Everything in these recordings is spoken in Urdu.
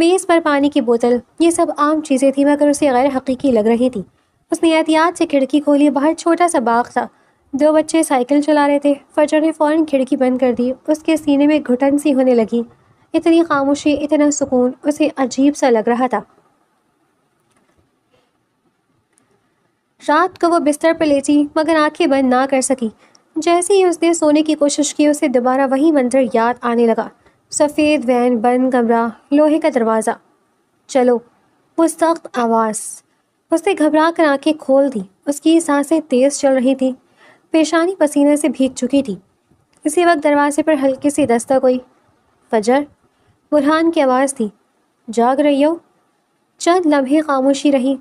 میز پر پانی کی بوتل، یہ سب عام چیزیں تھیں مگر اسے غیر حقیقی لگ رہی تھیں۔ اس نے احتیاط سے کھڑکی کھولی، باہر چھوٹا سا باغ تھا، 2 بچے سائیکل چلا رہے تھے۔ فجر نے فوراً کھڑکی بند کر دی، اس کے سینے میں گھٹن سی ہونے لگی۔ اتنی خاموشی، اتنا سکون، اسے عجیب سا لگ رہا تھا۔ رات کو وہ بستر پر لیٹی مگر آنکھیں بند نہ کر سکی۔ جیسے ہی اس نے سونے کی کوشش کی، اسے دوبارہ وہی منظر یاد آنے لگا۔ سفید وین، بند کمرہ، لوہے کا دروازہ۔ چلو، وہ سخت آواز۔ اس نے گھبرا کر آنکھیں کھول دی۔ اس کی سانسیں تیز چل رہی تھیں، پیشانی پسینے سے بھیگ چکی تھی۔ اسی وقت دروازے پر ہلکی سی دستک ہوئی۔ فجر، برہان کی آواز تھی۔ جاگ رہی ہو؟ چند لمحے خاموشی رہی۔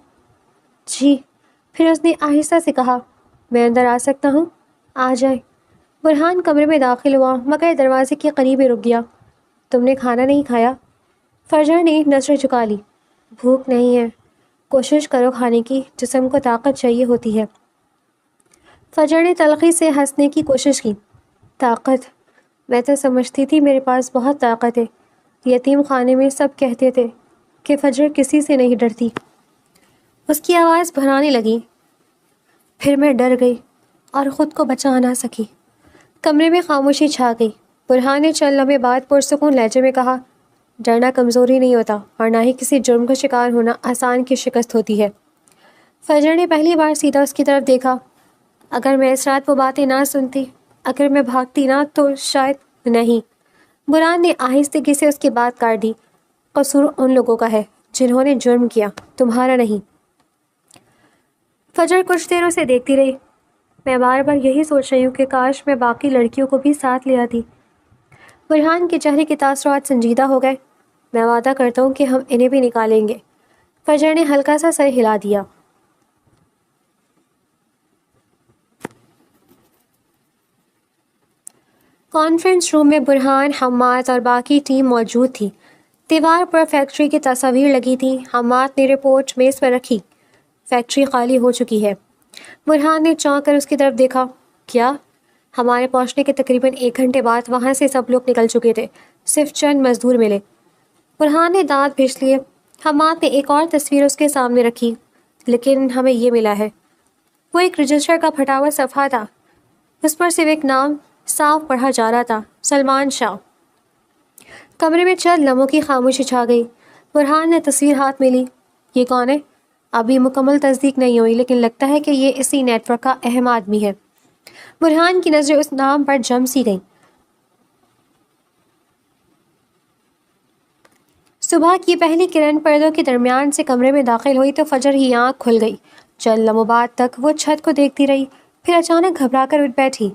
جی۔ پھر اس نے آہستہ سے کہا، میں اندر آ سکتا ہوں؟ آ جائے۔ برہان کمرے میں داخل ہوا مگر دروازے کے قریب ہی رک گیا۔ تم نے کھانا نہیں کھایا؟ فجر نے نظریں جھکا لی۔ بھوک نہیں ہے۔ کوشش کرو کھانے کی، جسم کو طاقت چاہیے ہوتی ہے۔ فجر نے تلخی سے ہنسنے کی کوشش کی۔ طاقت؟ میں تو سمجھتی تھی میرے پاس بہت طاقت ہے۔ یتیم خانے میں سب کہتے تھے کہ فجر کسی سے نہیں ڈرتی۔ اس کی آواز بھرانے لگی۔ پھر میں ڈر گئی اور خود کو بچا نہ سکی۔ کمرے میں خاموشی چھا گئی۔ برہان نے چند لمحے بعد پرسکون لہجے میں کہا، ڈرنا کمزوری نہیں ہوتا اور نہ ہی کسی جرم کا شکار ہونا آسان کی شکست ہوتی ہے۔ فجر نے پہلی بار سیدھا اس کی طرف دیکھا۔ اگر میں اس رات وہ باتیں نہ سنتی، اگر میں بھاگتی نہ، تو شاید نہیں۔ برہان نے آہستگی سے اس کی بات کاٹ دی۔ قصور ان لوگوں کا ہے جنہوں نے جرم کیا، تمہارا نہیں۔ فجر کچھ دیر اسے دیکھتی رہی۔ میں بار بار یہی سوچ رہی ہوں کہ کاش میں باقی لڑکیوں کو بھی ساتھ لے آتی۔ برہان کے چہرے کے تاثرات سنجیدہ ہو گئے۔ میں وعدہ کرتا ہوں کہ ہم انہیں بھی نکالیں گے۔ فجر نے ہلکا سا سر ہلا دیا۔ کانفرنس روم میں برہان، حماد اور باقی ٹیم موجود تھی۔ دیوار پر فیکٹری کی تصاویر لگی تھیں۔ حماد نے رپورٹ میز پر رکھی۔ فیکٹری خالی ہو چکی ہے۔ برہان نے چونک کر اس کی طرف دیکھا۔ کیا؟ ہمارے پہنچنے کے تقریباً 1 گھنٹے بعد وہاں سے سب لوگ نکل چکے تھے، صرف چند مزدور ملے۔ برہان نے دانت پھیس لیے۔ حماد نے ایک اور تصویر اس کے سامنے رکھی۔ لیکن ہمیں یہ ملا ہے۔ وہ ایک رجسٹر کا پھٹا ہوا صفحہ تھا۔ اس پر صرف ایک نام صاف پڑھا جا رہا تھا، سلمان شاہ۔ کمرے میں چند لمحوں کی خاموشی چھا گئی۔ برہان نے تصویر ہاتھ میں لی۔ یہ کون ہے؟ ابھی مکمل تصدیق نہیں ہوئی لیکن لگتا ہے کہ یہ اسی نیٹ ورک کا اہم آدمی ہے۔ برہان کی نظریں اس نام پر جم سی گئیں۔ صبح کی پہلی کرن پردوں کے درمیان سے کمرے میں داخل ہوئی تو فجر ہی آنکھ کھل گئی۔ چند لمحوں بعد تک وہ چھت کو دیکھتی رہی، پھر اچانک گھبرا کر اٹھ بیٹھی۔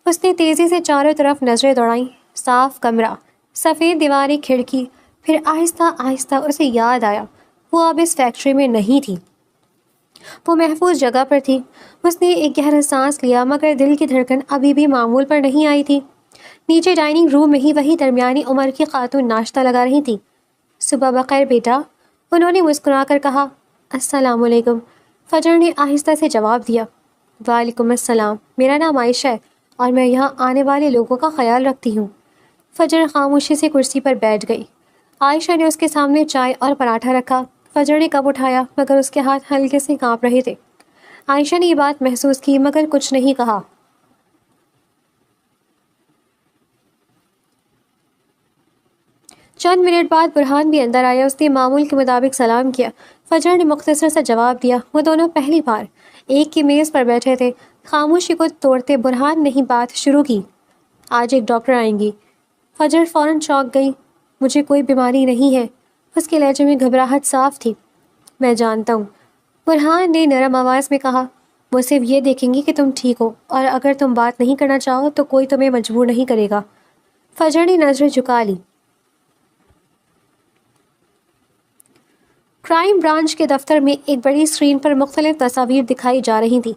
اس نے تیزی سے چاروں طرف نظریں دوڑائیں۔ صاف کمرہ، سفید دیواریں، کھڑکی۔ پھر آہستہ آہستہ اسے یاد آیا، وہ اب اس فیکٹری میں نہیں تھی، وہ محفوظ جگہ پر تھی۔ اس نے ایک گہرا سانس لیا مگر دل کی دھڑکن ابھی بھی معمول پر نہیں آئی تھی۔ نیچے ڈائننگ روم میں ہی وہی درمیانی عمر کی خاتون ناشتہ لگا رہی تھی۔ صبح بخیر بیٹا، انہوں نے مسکرا کر کہا۔ السلام علیکم، فجر نے آہستہ سے جواب دیا۔ وعلیکم السلام، میرا نام عائشہ ہے اور میں یہاں آنے والے لوگوں کا خیال رکھتی ہوں۔ فجر خاموشی سے کرسی پر بیٹھ گئی۔ عائشہ نے اس کے سامنے چائے اور پراٹھا رکھا۔ فجر نے کپ اٹھایا مگر اس کے ہاتھ ہلکے سے کانپ رہے تھے۔ عائشہ نے یہ بات محسوس کی مگر کچھ نہیں کہا۔ چند منٹ بعد برہان بھی اندر آیا۔ اس نے معمول کے مطابق سلام کیا۔ فجر نے مختصر سا جواب دیا۔ وہ دونوں پہلی بار ایک ہی میز پر بیٹھے تھے۔ خاموشی کو توڑتے برہان نے ہی بات شروع کی۔ آج ایک ڈاکٹر آئیں گی۔ فجر فوراً چونک گئی۔ مجھے کوئی بیماری نہیں ہے۔ اس کے لہجے میں گھبراہٹ صاف تھی۔ میں جانتا ہوں، برہان نے نرم آواز میں کہا۔ وہ صرف یہ دیکھیں گی کہ تم ٹھیک ہو اور اگر تم بات نہیں کرنا چاہو تو کوئی تمہیں مجبور نہیں کرے گا۔ فجر نے نظریں جھکا لی۔ کرائم برانچ کے دفتر میں ایک بڑی اسکرین پر مختلف تصاویر دکھائی جا رہی تھیں۔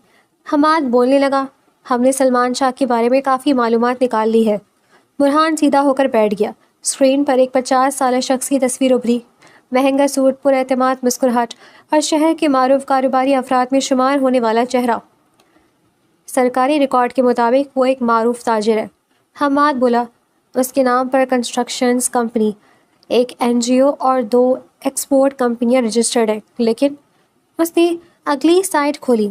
حماد بولنے لگا، ہم نے سلمان شاہ کے بارے میں کافی معلومات نکال لی ہے۔ برہان سیدھا ہو کر بیٹھ گیا۔ اسکرین پر ایک 50 سالہ شخص کی تصویر ابھری۔ مہنگا سوٹ، پر اعتماد مسکراہٹ اور شہر کے معروف کاروباری افراد میں شمار ہونے والا چہرہ۔ سرکاری ریکارڈ کے مطابق وہ ایک معروف تاجر ہے۔ حماد بولا، اس کے نام پر کنسٹرکشنز کمپنی، ایک NGO اور 2 ایکسپورٹ کمپنیاں رجسٹرڈ ہیں، لیکن اس نے اگلی سائٹ کھولی۔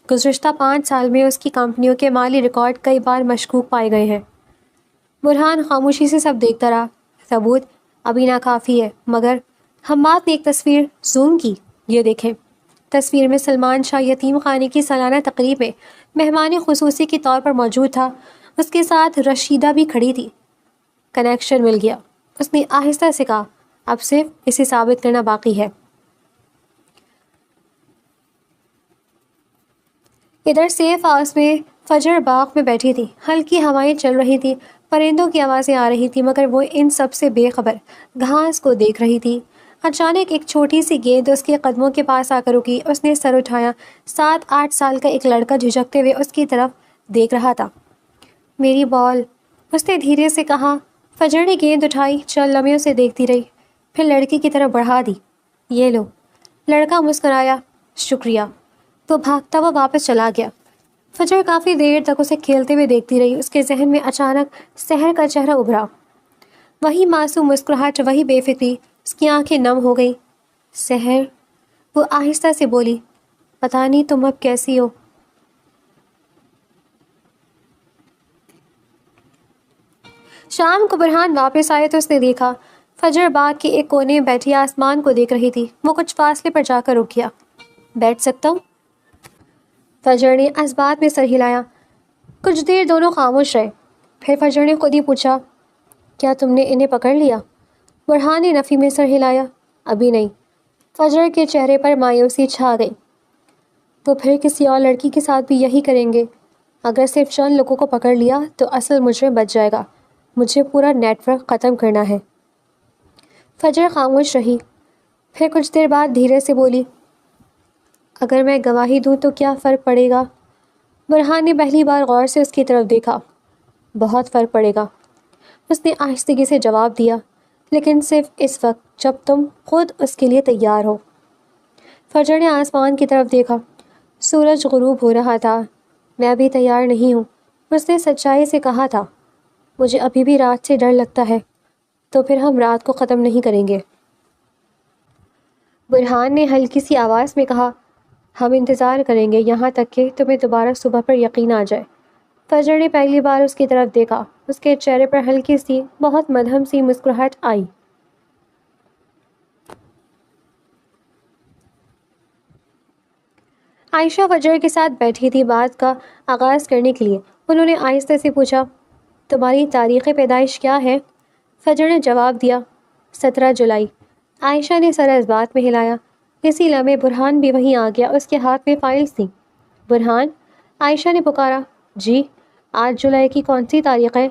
گزشتہ 5 سال میں اس کی کمپنیوں کے مالی ریکارڈ کئی بار مشکوک پائے گئے ہیں۔ برہان خاموشی سے سب دیکھتا رہا۔ ثبوت ابھی ناکافی ہے، مگر حماد نے ایک تصویر زوم کی۔ یہ دیکھیں۔ تصویر میں سلمان شاہ یتیم خانے کی سالانہ تقریب میں مہمان خصوصی کے طور پر موجود تھا۔ اس کے ساتھ رشیدہ بھی کھڑی تھی۔ کنیکشن مل گیا، اس نے آہستہ سے کہا۔ اب صرف اسے ثابت کرنا باقی ہے۔ ادھر سیف ہاؤس میں فجر باغ میں بیٹھی تھی۔ ہلکی ہوائیں چل رہی تھی، پرندوں کی آوازیں آ رہی تھی، مگر وہ ان سب سے بے خبر گھاس کو دیکھ رہی تھی۔ اچانک ایک چھوٹی سی گیند اس کے قدموں کے پاس آ کر رکی۔ اس نے سر اٹھایا۔ 7-8 سال کا ایک لڑکا جھجکتے ہوئے اس کی طرف دیکھ رہا تھا۔ میری بال، اس نے دھیرے سے کہا۔ فجر نے گیند اٹھائی، چند لمحے اسے دیکھتی رہی، پھر لڑکی کی طرف بڑھا دی۔ یہ لو۔ لڑکا مسکرایا۔ شکریہ۔ وہ بھاگتا ہوا واپس چلا گیا۔ فجر کافی دیر تک اسے کھیلتے ہوئے دیکھتی رہی۔ اس کے ذہن میں اچانک سحر کا چہرہ ابھرا۔ وہی معصوم مسکراہٹ، وہی بے فکری۔ اس کی آنکھیں نم ہو گئی۔ سحر، وہ آہستہ سے بولی۔ پتہ نہیں تم اب کیسی ہو۔ شام کو برہان واپس آئے تو اس نے دیکھا فجر باغ کے ایک کونے میں بیٹھی آسمان کو دیکھ رہی تھی۔ وہ کچھ فاصلے پر جا کر رک گیا۔ بیٹھ سکتا ہوں؟ فجر نے اس بات میں سر ہلایا۔ کچھ دیر دونوں خاموش رہے، پھر فجر نے خود ہی پوچھا، کیا تم نے انہیں پکڑ لیا؟ برہان نے نفی میں سر ہلایا۔ ابھی نہیں۔ فجر کے چہرے پر مایوسی چھا گئی۔ تو پھر کسی اور لڑکی کے ساتھ بھی یہی کریں گے؟ اگر صرف چند لوگوں کو پکڑ لیا تو اصل مجرم بچ جائے گا۔ مجھے پورا نیٹ ورک ختم کرنا ہے۔ فجر خاموش رہی، پھر کچھ دیر بعد دھیرے سے بولی، اگر میں گواہی دوں تو کیا فرق پڑے گا؟ برہان نے پہلی بار غور سے اس کی طرف دیکھا۔ بہت فرق پڑے گا، اس نے آہستگی سے جواب دیا، لیکن صرف اس وقت جب تم خود اس کے لیے تیار ہو۔ فجر نے آسمان کی طرف دیکھا۔ سورج غروب ہو رہا تھا۔ میں ابھی تیار نہیں ہوں، اس نے سچائی سے کہا تھا۔ مجھے ابھی بھی رات سے ڈر لگتا ہے۔ تو پھر ہم رات کو ختم نہیں کریں گے۔ برہان نے ہلکی سی آواز میں کہا، ہم انتظار کریں گے یہاں تک کہ تمہیں دوبارہ صبح پر یقین آ جائے۔ فجر نے پہلی بار اس کی طرف دیکھا۔ اس کے چہرے پر ہلکی سی، بہت مدھم سی مسکراہٹ آئی۔ عائشہ فجر کے ساتھ بیٹھی تھی بات کا آغاز کرنے کے لیے۔ انہوں نے آہستہ سے پوچھا، تمہاری تاریخ پیدائش کیا ہے؟ فجر نے جواب دیا، 17 جولائی۔ عائشہ نے سر اس بات میں ہلایا۔ اسی لمحے برہان بھی وہیں آ گیا، اس کے ہاتھ میں فائلز تھیں۔ برہان، عائشہ نے پکارا۔ جی، 8 جولائی کی کون سی تاریخ ہے؟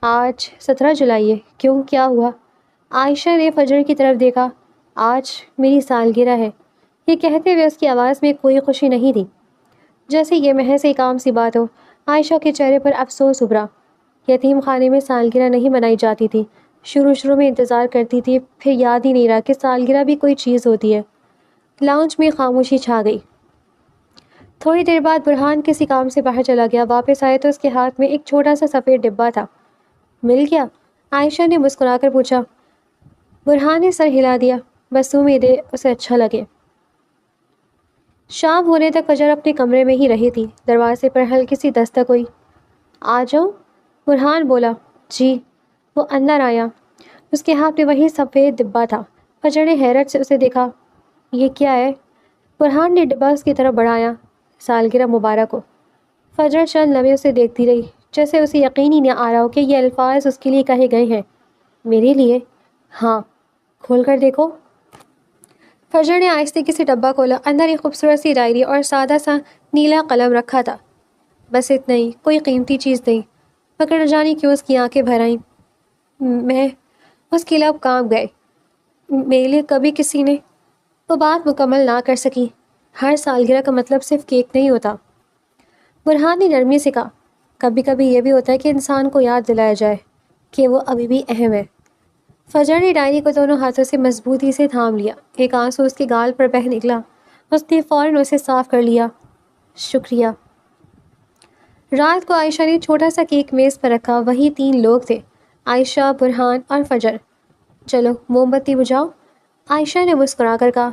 آج 17 جولائی ہے۔ کیوں، کیا ہوا؟ عائشہ نے فجر کی طرف دیکھا۔ آج میری سالگرہ ہے۔ یہ کہتے ہوئے اس کی آواز میں کوئی خوشی نہیں تھی، جیسے یہ محض ایک عام سی بات ہو۔ عائشہ کے چہرے پر افسوس ابھرا۔ یتیم خانے میں سالگرہ نہیں منائی جاتی تھی۔ شروع میں انتظار کرتی تھی، پھر یاد ہی نہیں رہا کہ سالگرہ بھی کوئی چیز ہوتی ہے۔ لاؤنج میں خاموشی چھا گئی۔ تھوڑی دیر بعد برہان کسی کام سے باہر چلا گیا۔ واپس آئے تو اس کے ہاتھ میں ایک چھوٹا سا سفید ڈبہ تھا۔ مل گیا؟ عائشہ نے مسکرا کر پوچھا۔ برہان نے سر ہلا دیا، بس امید ہے اسے اچھا لگے۔ شام ہونے تک فجر اپنے کمرے میں ہی رہی تھی۔ دروازے پر ہلکی سی دستک ہوئی۔ آ جاؤ، برہان بولا۔ جی۔ وہ اندر آیا۔ اس کے ہاتھ میں وہی سفید ڈبہ تھا۔ فجر نے حیرت سے اسے دیکھا۔ یہ کیا ہے؟ برہان نے ڈبہ اس کی طرف بڑھایا۔ سالگرہ مبارک ہو۔ فجر چند لمحے اسے دیکھتی رہی، جیسے اسے یقین ہی نہ آ رہا ہو کہ یہ الفاظ اس کے لیے کہے گئے ہیں۔ میرے لیے؟ ہاں۔ کھول کر دیکھو۔ فجر نے آہستگی سے ڈبہ کھولا۔ اندر ایک خوبصورت سی ڈائری اور سادہ سا نیلا قلم رکھا تھا۔ بس اتنا ہی، کوئی قیمتی چیز نہیں، مگر نہ جانے کیوں اس کی آنکھیں بھر آئیں۔ میں، اس کے لب کانپ گئے۔ میرے لیے کبھی کسی نے، وہ بات مکمل نہ کر سکی۔ ہر سالگرہ کا مطلب صرف کیک نہیں ہوتا۔ برہان نے نرمی سے کہا، کبھی کبھی یہ بھی ہوتا ہے کہ انسان کو یاد دلایا جائے کہ وہ ابھی بھی اہم ہے۔ فجر نے ڈائری کو دونوں ہاتھوں سے مضبوطی سے تھام لیا۔ ایک آنسو اس کے گال پر بہہ نکلا۔ اس نے فوراً اسے صاف کر لیا۔ شکریہ۔ رات کو عائشہ نے چھوٹا سا کیک میز پر رکھا۔ وہی 3 لوگ تھے، عائشہ، برہان اور فجر۔ چلو موم بتی بجھاؤ، عائشہ نے مسکرا کر کہا۔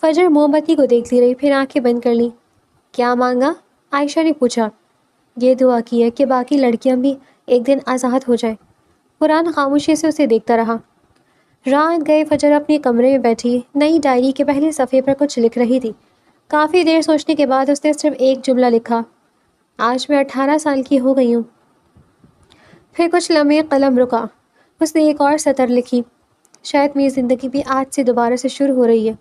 فجر موم بتی کو دیکھتی رہی، پھر آنکھیں بند کر لی۔ کیا مانگا؟ عائشہ نے پوچھا۔ یہ دعا کی ہے کہ باقی لڑکیاں بھی ایک دن آزاد ہو جائیں۔ قرآن خاموشی سے اسے دیکھتا رہا۔ رات گئے فجر اپنے کمرے میں بیٹھی نئی ڈائری کے پہلے صفحے پر کچھ لکھ رہی تھی۔ کافی دیر سوچنے کے بعد اس نے صرف ایک جملہ لکھا، آج میں 18 سال کی ہو گئی ہوں۔ پھر کچھ لمحے قلم رکا۔ اس نے ایک اور سطر لکھی، شاید میری زندگی بھی آج سے دوبارہ سے شروع ہو رہی ہے۔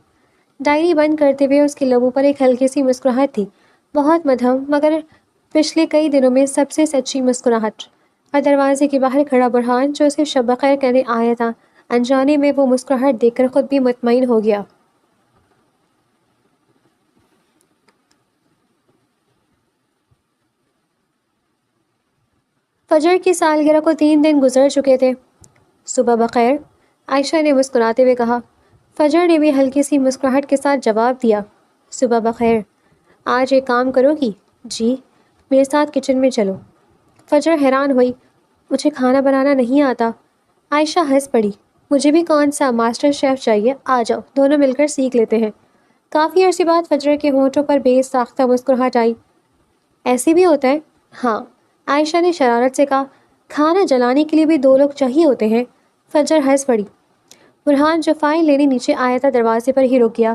ڈائری بند کرتے ہوئے اس کے لبوں پر ایک ہلکی سی مسکراہٹ تھی، بہت مدھم مگر پچھلے کئی دنوں میں سب سے سچی مسکراہٹ۔ اور دروازے کے باہر کھڑا برہان جو اسے شب بخیر کہنے آیا تھا، انجانے میں وہ مسکراہٹ دیکھ کر خود بھی مطمئن ہو گیا۔ فجر کی سالگرہ کو 3 دن گزر چکے تھے۔ صبح بخیر، عائشہ نے مسکراتے ہوئے کہا۔ فجر نے بھی ہلکی سی مسکراہٹ کے ساتھ جواب دیا، صبح بخیر۔ آج ایک کام کرو گی؟ جی، میرے ساتھ کچن میں چلو۔ فجر حیران ہوئی، مجھے کھانا بنانا نہیں آتا۔ عائشہ ہنس پڑی، مجھے بھی کون سا ماسٹر شیف چاہیے، آ جاؤ دونوں مل کر سیکھ لیتے ہیں۔ کافی عرصے بعد فجر کے ہونٹوں پر بے ساختہ مسکراہٹ آئی۔ ایسے بھی ہوتا ہے؟ ہاں، عائشہ نے شرارت سے کہا، کھانا جلانے کے لیے بھی 2 لوگ چاہیے ہوتے ہیں۔ فجر ہنس پڑی۔ برہان جو فائل لینے نیچے آیا تھا دروازے پر ہی رک گیا۔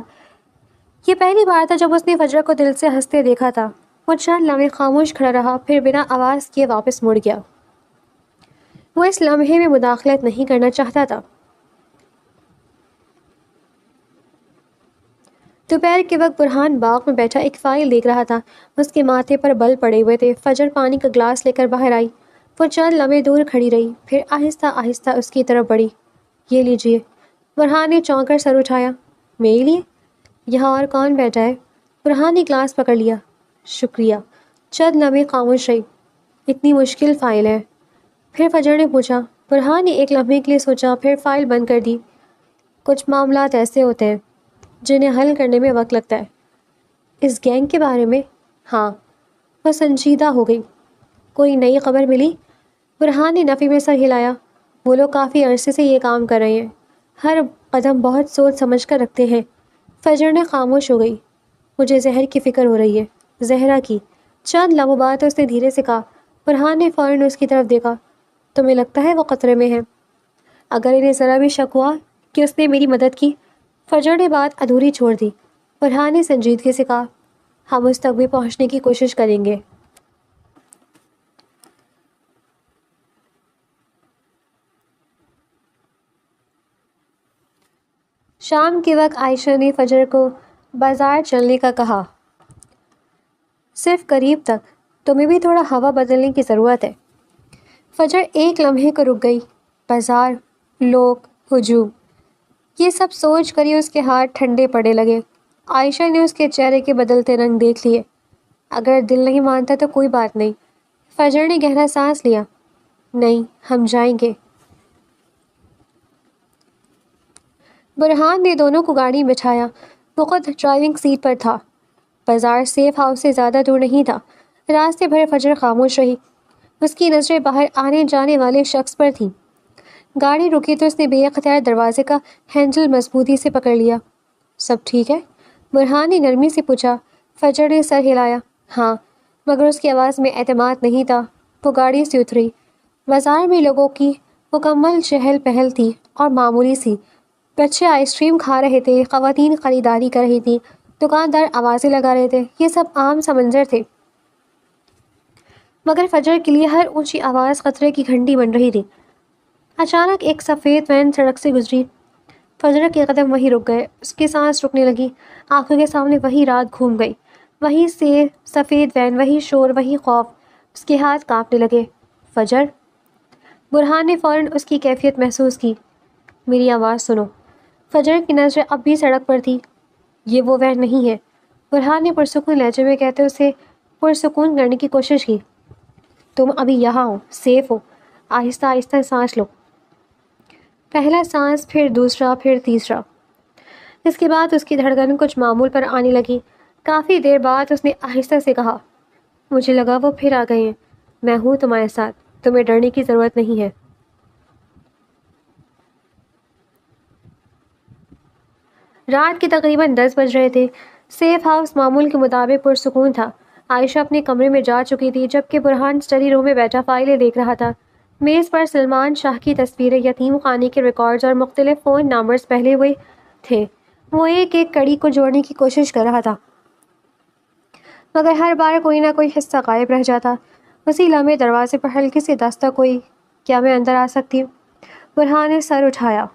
یہ پہلی بار تھا جب اس نے فجر کو دل سے ہنستے دیکھا تھا۔ وہ چند لمحے خاموش کھڑا رہا، پھر بنا آواز کیے واپس مڑ گیا۔ وہ اس لمحے میں مداخلت نہیں کرنا چاہتا تھا۔ دوپہر کے وقت برہان باغ میں بیٹھا ایک فائل دیکھ رہا تھا۔ اس کے ماتھے پر بل پڑے ہوئے تھے۔ فجر پانی کا گلاس لے کر باہر آئی۔ وہ چند لمحے دور کھڑی رہی، پھر آہستہ آہستہ اس کی طرف بڑھی۔ یہ لیجیے۔ برہان نے چونک کر سر اٹھایا۔ میرے لیے؟ یہاں اور کون بیٹھا ہے؟ برہان نے گلاس پکڑ لیا۔ شکریہ۔ چند لمحے خاموش رہی۔ اتنی مشکل فائل ہے؟ پھر فجر نے پوچھا۔ برہان نے ایک لمحے کے لیے سوچا، پھر فائل بند کر دی۔ کچھ معاملات ایسے ہوتے ہیں جنہیں حل کرنے میں وقت لگتا ہے۔ اس گینگ کے بارے میں؟ ہاں۔ وہ سنجیدہ ہو گئی۔ کوئی نئی خبر ملی؟ برہان نے نفی میں سر ہلایا۔ وہ لوگ کافی عرصے سے یہ کام کر رہے ہیں، ہر قدم بہت سوچ سمجھ کر رکھتے ہیں۔ فجر نے خاموش ہو گئی۔ مجھے زہر کی فکر ہو رہی ہے۔ زہرا کی؟ چند لمحوں بعد اس نے دھیرے سے کہا۔ برہان نے فوراً اس کی طرف دیکھا۔ تمہیں لگتا ہے وہ خطرے میں ہے؟ اگر انہیں ذرا بھی شک ہوا کہ اس نے میری مدد کی؟ فجر نے بات ادھوری چھوڑ دی۔ برہان نے سنجیدگی سے کہا، ہم اس تک بھی پہنچنے کی کوشش کریں گے۔ شام کے وقت عائشہ نے فجر کو بازار چلنے کا کہا، صرف قریب تک، تمہیں بھی تھوڑا ہوا بدلنے کی ضرورت ہے۔ فجر ایک لمحے کو رک گئی۔ بازار، لوگ، ہجوم، یہ سب سوچ کر ہی اس کے ہاتھ ٹھنڈے پڑنے لگے۔ عائشہ نے اس کے چہرے کے بدلتے رنگ دیکھ لیے۔ اگر دل نہیں مانتا تو کوئی بات نہیں۔ فجر نے گہرا سانس لیا۔ نہیں، ہم جائیں گے۔ برہان نے دونوں کو گاڑی میں بٹھایا۔ وہ خود ڈرائیونگ سیٹ پر تھا۔ بازار سیف ہاؤس سے زیادہ دور نہیں تھا۔ راستے بھر فجر خاموش رہی۔ اس کی نظریں باہر آنے جانے والے شخص پر تھیں۔ گاڑی رکی تو اس نے بے اختیار دروازے کا ہینڈل مضبوطی سے پکڑ لیا۔ سب ٹھیک ہے؟ برہان نے نرمی سے پوچھا۔ فجر نے سر ہلایا۔ ہاں، مگر اس کی آواز میں اعتماد نہیں تھا۔ وہ گاڑی سے اتری۔ بازار میں لوگوں کی مکمل چہل پہل تھی اور معمولی سی۔ بچے آئس کریم کھا رہے تھے، خواتین خریداری کر رہی تھیں، دکاندار آوازیں لگا رہے تھے۔ یہ سب عام سا منظر تھے، مگر فجر کے لیے ہر اونچی آواز خطرے کی گھنٹی بن رہی تھی۔ اچانک ایک سفید وین سڑک سے گزری۔ فجر کے قدم وہیں رک گئے۔ اس کی سانس رکنے لگی۔ آنکھوں کے سامنے وہی رات گھوم گئی۔ وہی سے سفید وین، وہی شور، وہی خوف۔ اس کے ہاتھ کانپنے لگے۔ فجر! برہان نے فوراً اس کی کیفیت محسوس کی۔ میری آواز سنو۔ فجر کی نظریں اب بھی سڑک پر تھی۔ یہ وہ وین نہیں ہے، برہان نے پرسکون لہجے میں کہتے اسے پرسکون کرنے کی کوشش کی۔ تم ابھی یہاں ہو، سیف ہو۔ آہستہ آہستہ سانس لو۔ پہلا سانس، پھر دوسرا، پھر تیسرا۔ اس کے بعد اس کی دھڑکن کچھ معمول پر آنے لگی۔ کافی دیر بعد اس نے آہستہ سے کہا، مجھے لگا وہ پھر آ گئے ہیں۔ میں ہوں تمہارے ساتھ، تمہیں ڈرنے کی ضرورت نہیں ہے۔ رات کے تقریباً 10 بج رہے تھے۔ سیف ہاؤس معمول کے مطابق پرسکون تھا۔ عائشہ اپنے کمرے میں جا چکی تھی جبکہ برہان اسٹڈی روم میں بیٹھا فائلیں دیکھ رہا تھا۔ میز پر سلمان شاہ کی تصویریں، یتیم خانے کے ریکارڈز اور مختلف فون نمبرز پھیلے ہوئے تھے۔ وہ ایک ایک کڑی کو جوڑنے کی کوشش کر رہا تھا مگر ہر بار کوئی نہ کوئی حصہ غائب رہ جاتا۔ اسی لمحے دروازے پر ہلکی سی دستک ہوئی۔ کیا میں اندر آ سکتی ہوں؟ برہان نے سر اٹھایا۔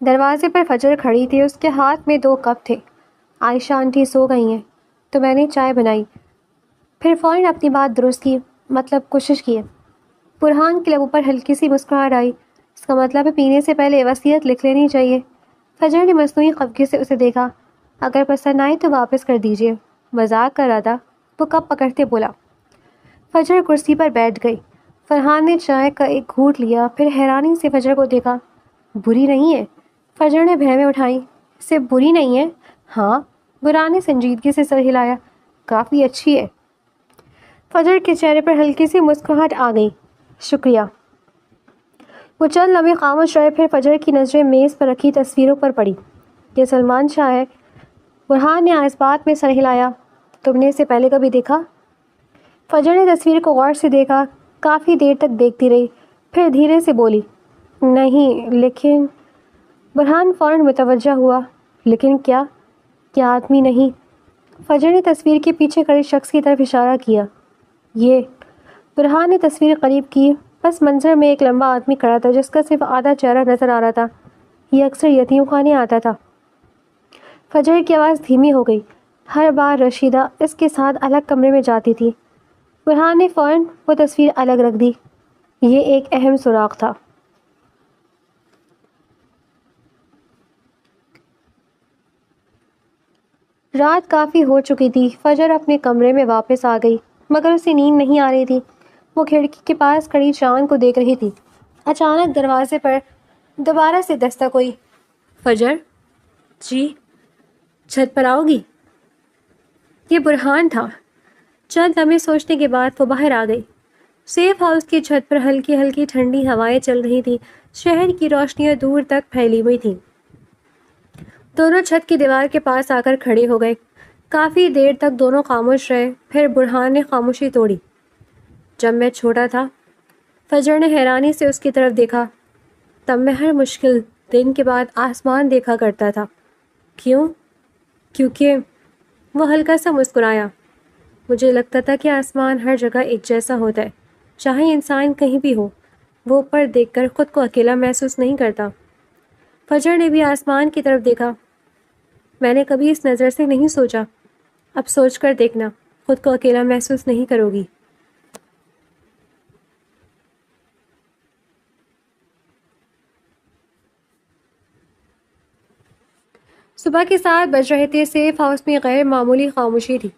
دروازے پر فجر کھڑی تھی، اس کے ہاتھ میں 2 کپ تھے۔ عائشہ آنٹی سو گئی ہیں تو میں نے چائے بنائی، پھر فوراً اپنی بات درست کی، مطلب کوشش کی۔ برہان کے لبوں پر ہلکی سی مسکراہٹ آئی۔ اس کا مطلب ہے پینے سے پہلے وصیت لکھ لینی چاہیے۔ فجر نے مصنوعی خفگی سے اسے دیکھا۔ اگر پسند آئے تو واپس کر دیجیے، مذاق کر رہا تھا، وہ کپ پکڑتے بولا۔ فجر کرسی پر بیٹھ گئی۔ فرحان نے چائے کا ایک گھونٹ لیا، پھر حیرانی سے فجر کو دیکھا۔ بری نہیں ہے؟ فجر نے بھویں اٹھائی۔ صرف بری نہیں ہے؟ ہاں، برہان نے سنجیدگی سے سر ہلایا، کافی اچھی ہے۔ فجر کے چہرے پر ہلکی سی مسکراہٹ آ گئی۔ شکریہ۔ وہ چند لمحے خاموش رہے، پھر فجر کی نظریں میز پر رکھی تصویروں پر پڑی۔ یہ سلمان شاہ ہے؟ برہان نے اس بات میں سر ہلایا۔ تم نے اسے پہلے کبھی دیکھا؟ فجر نے تصویر کو غور سے دیکھا، کافی دیر تک دیکھتی رہی، پھر دھیرے سے بولی، نہیں لیکن… برہان فوراً متوجہ ہوا، لیکن کیا؟ کیا آدمی نہیں؟ فجر نے تصویر کے پیچھے کھڑے شخص کی طرف اشارہ کیا۔ یہ… برہان نے تصویر قریب کی۔ پس منظر میں ایک لمبا آدمی کھڑا تھا جس کا صرف آدھا چہرہ نظر آ رہا تھا۔ یہ اکثر یتیم خانے آتا تھا۔ فجر کی آواز دھیمی ہو گئی۔ ہر بار رشیدہ اس کے ساتھ الگ کمرے میں جاتی تھی۔ برہان نے فوراً وہ تصویر الگ رکھ دی۔ یہ ایک اہم سراغ تھا۔ رات کافی ہو چکی تھی۔ فجر اپنے کمرے میں واپس آ گئی مگر اسے نیند نہیں آ رہی تھی۔ وہ کھڑکی کے پاس کھڑی چاند کو دیکھ رہی تھی۔ اچانک دروازے پر دوبارہ سے دستک ہوئی۔ فجر؟ جی؟ چھت پر آؤ گی؟ یہ برہان تھا۔ چند لمحے سوچنے کے بعد وہ باہر آ گئی۔ سیف ہاؤس کی چھت پر ہلکی ہلکی ٹھنڈی ہوائیں چل رہی تھیں۔ شہر کی روشنیاں دور تک پھیلی ہوئی تھیں۔ دونوں چھت کی دیوار کے پاس آ کر کھڑے ہو گئے۔ کافی دیر تک دونوں خاموش رہے، پھر برہان نے خاموشی توڑی۔ جب میں چھوٹا تھا… فجر نے حیرانی سے اس کی طرف دیکھا۔ تب میں ہر مشکل دن کے بعد آسمان دیکھا کرتا تھا۔ کیوں؟ کیونکہ… وہ ہلکا سا مسکرایا۔ مجھے لگتا تھا کہ آسمان ہر جگہ ایک جیسا ہوتا ہے، چاہے انسان کہیں بھی ہو، وہ اوپر دیکھ کر خود کو اکیلا محسوس نہیں کرتا۔ فجر نے بھی آسمان کی طرف دیکھا۔ میں نے کبھی اس نظر سے نہیں سوچا، اب سوچ کر دیکھنا، خود کو اکیلا محسوس نہیں کرو گی۔ صبح کے 7 بج رہے تھے۔ سیف ہاؤس میں غیر معمولی خاموشی تھی۔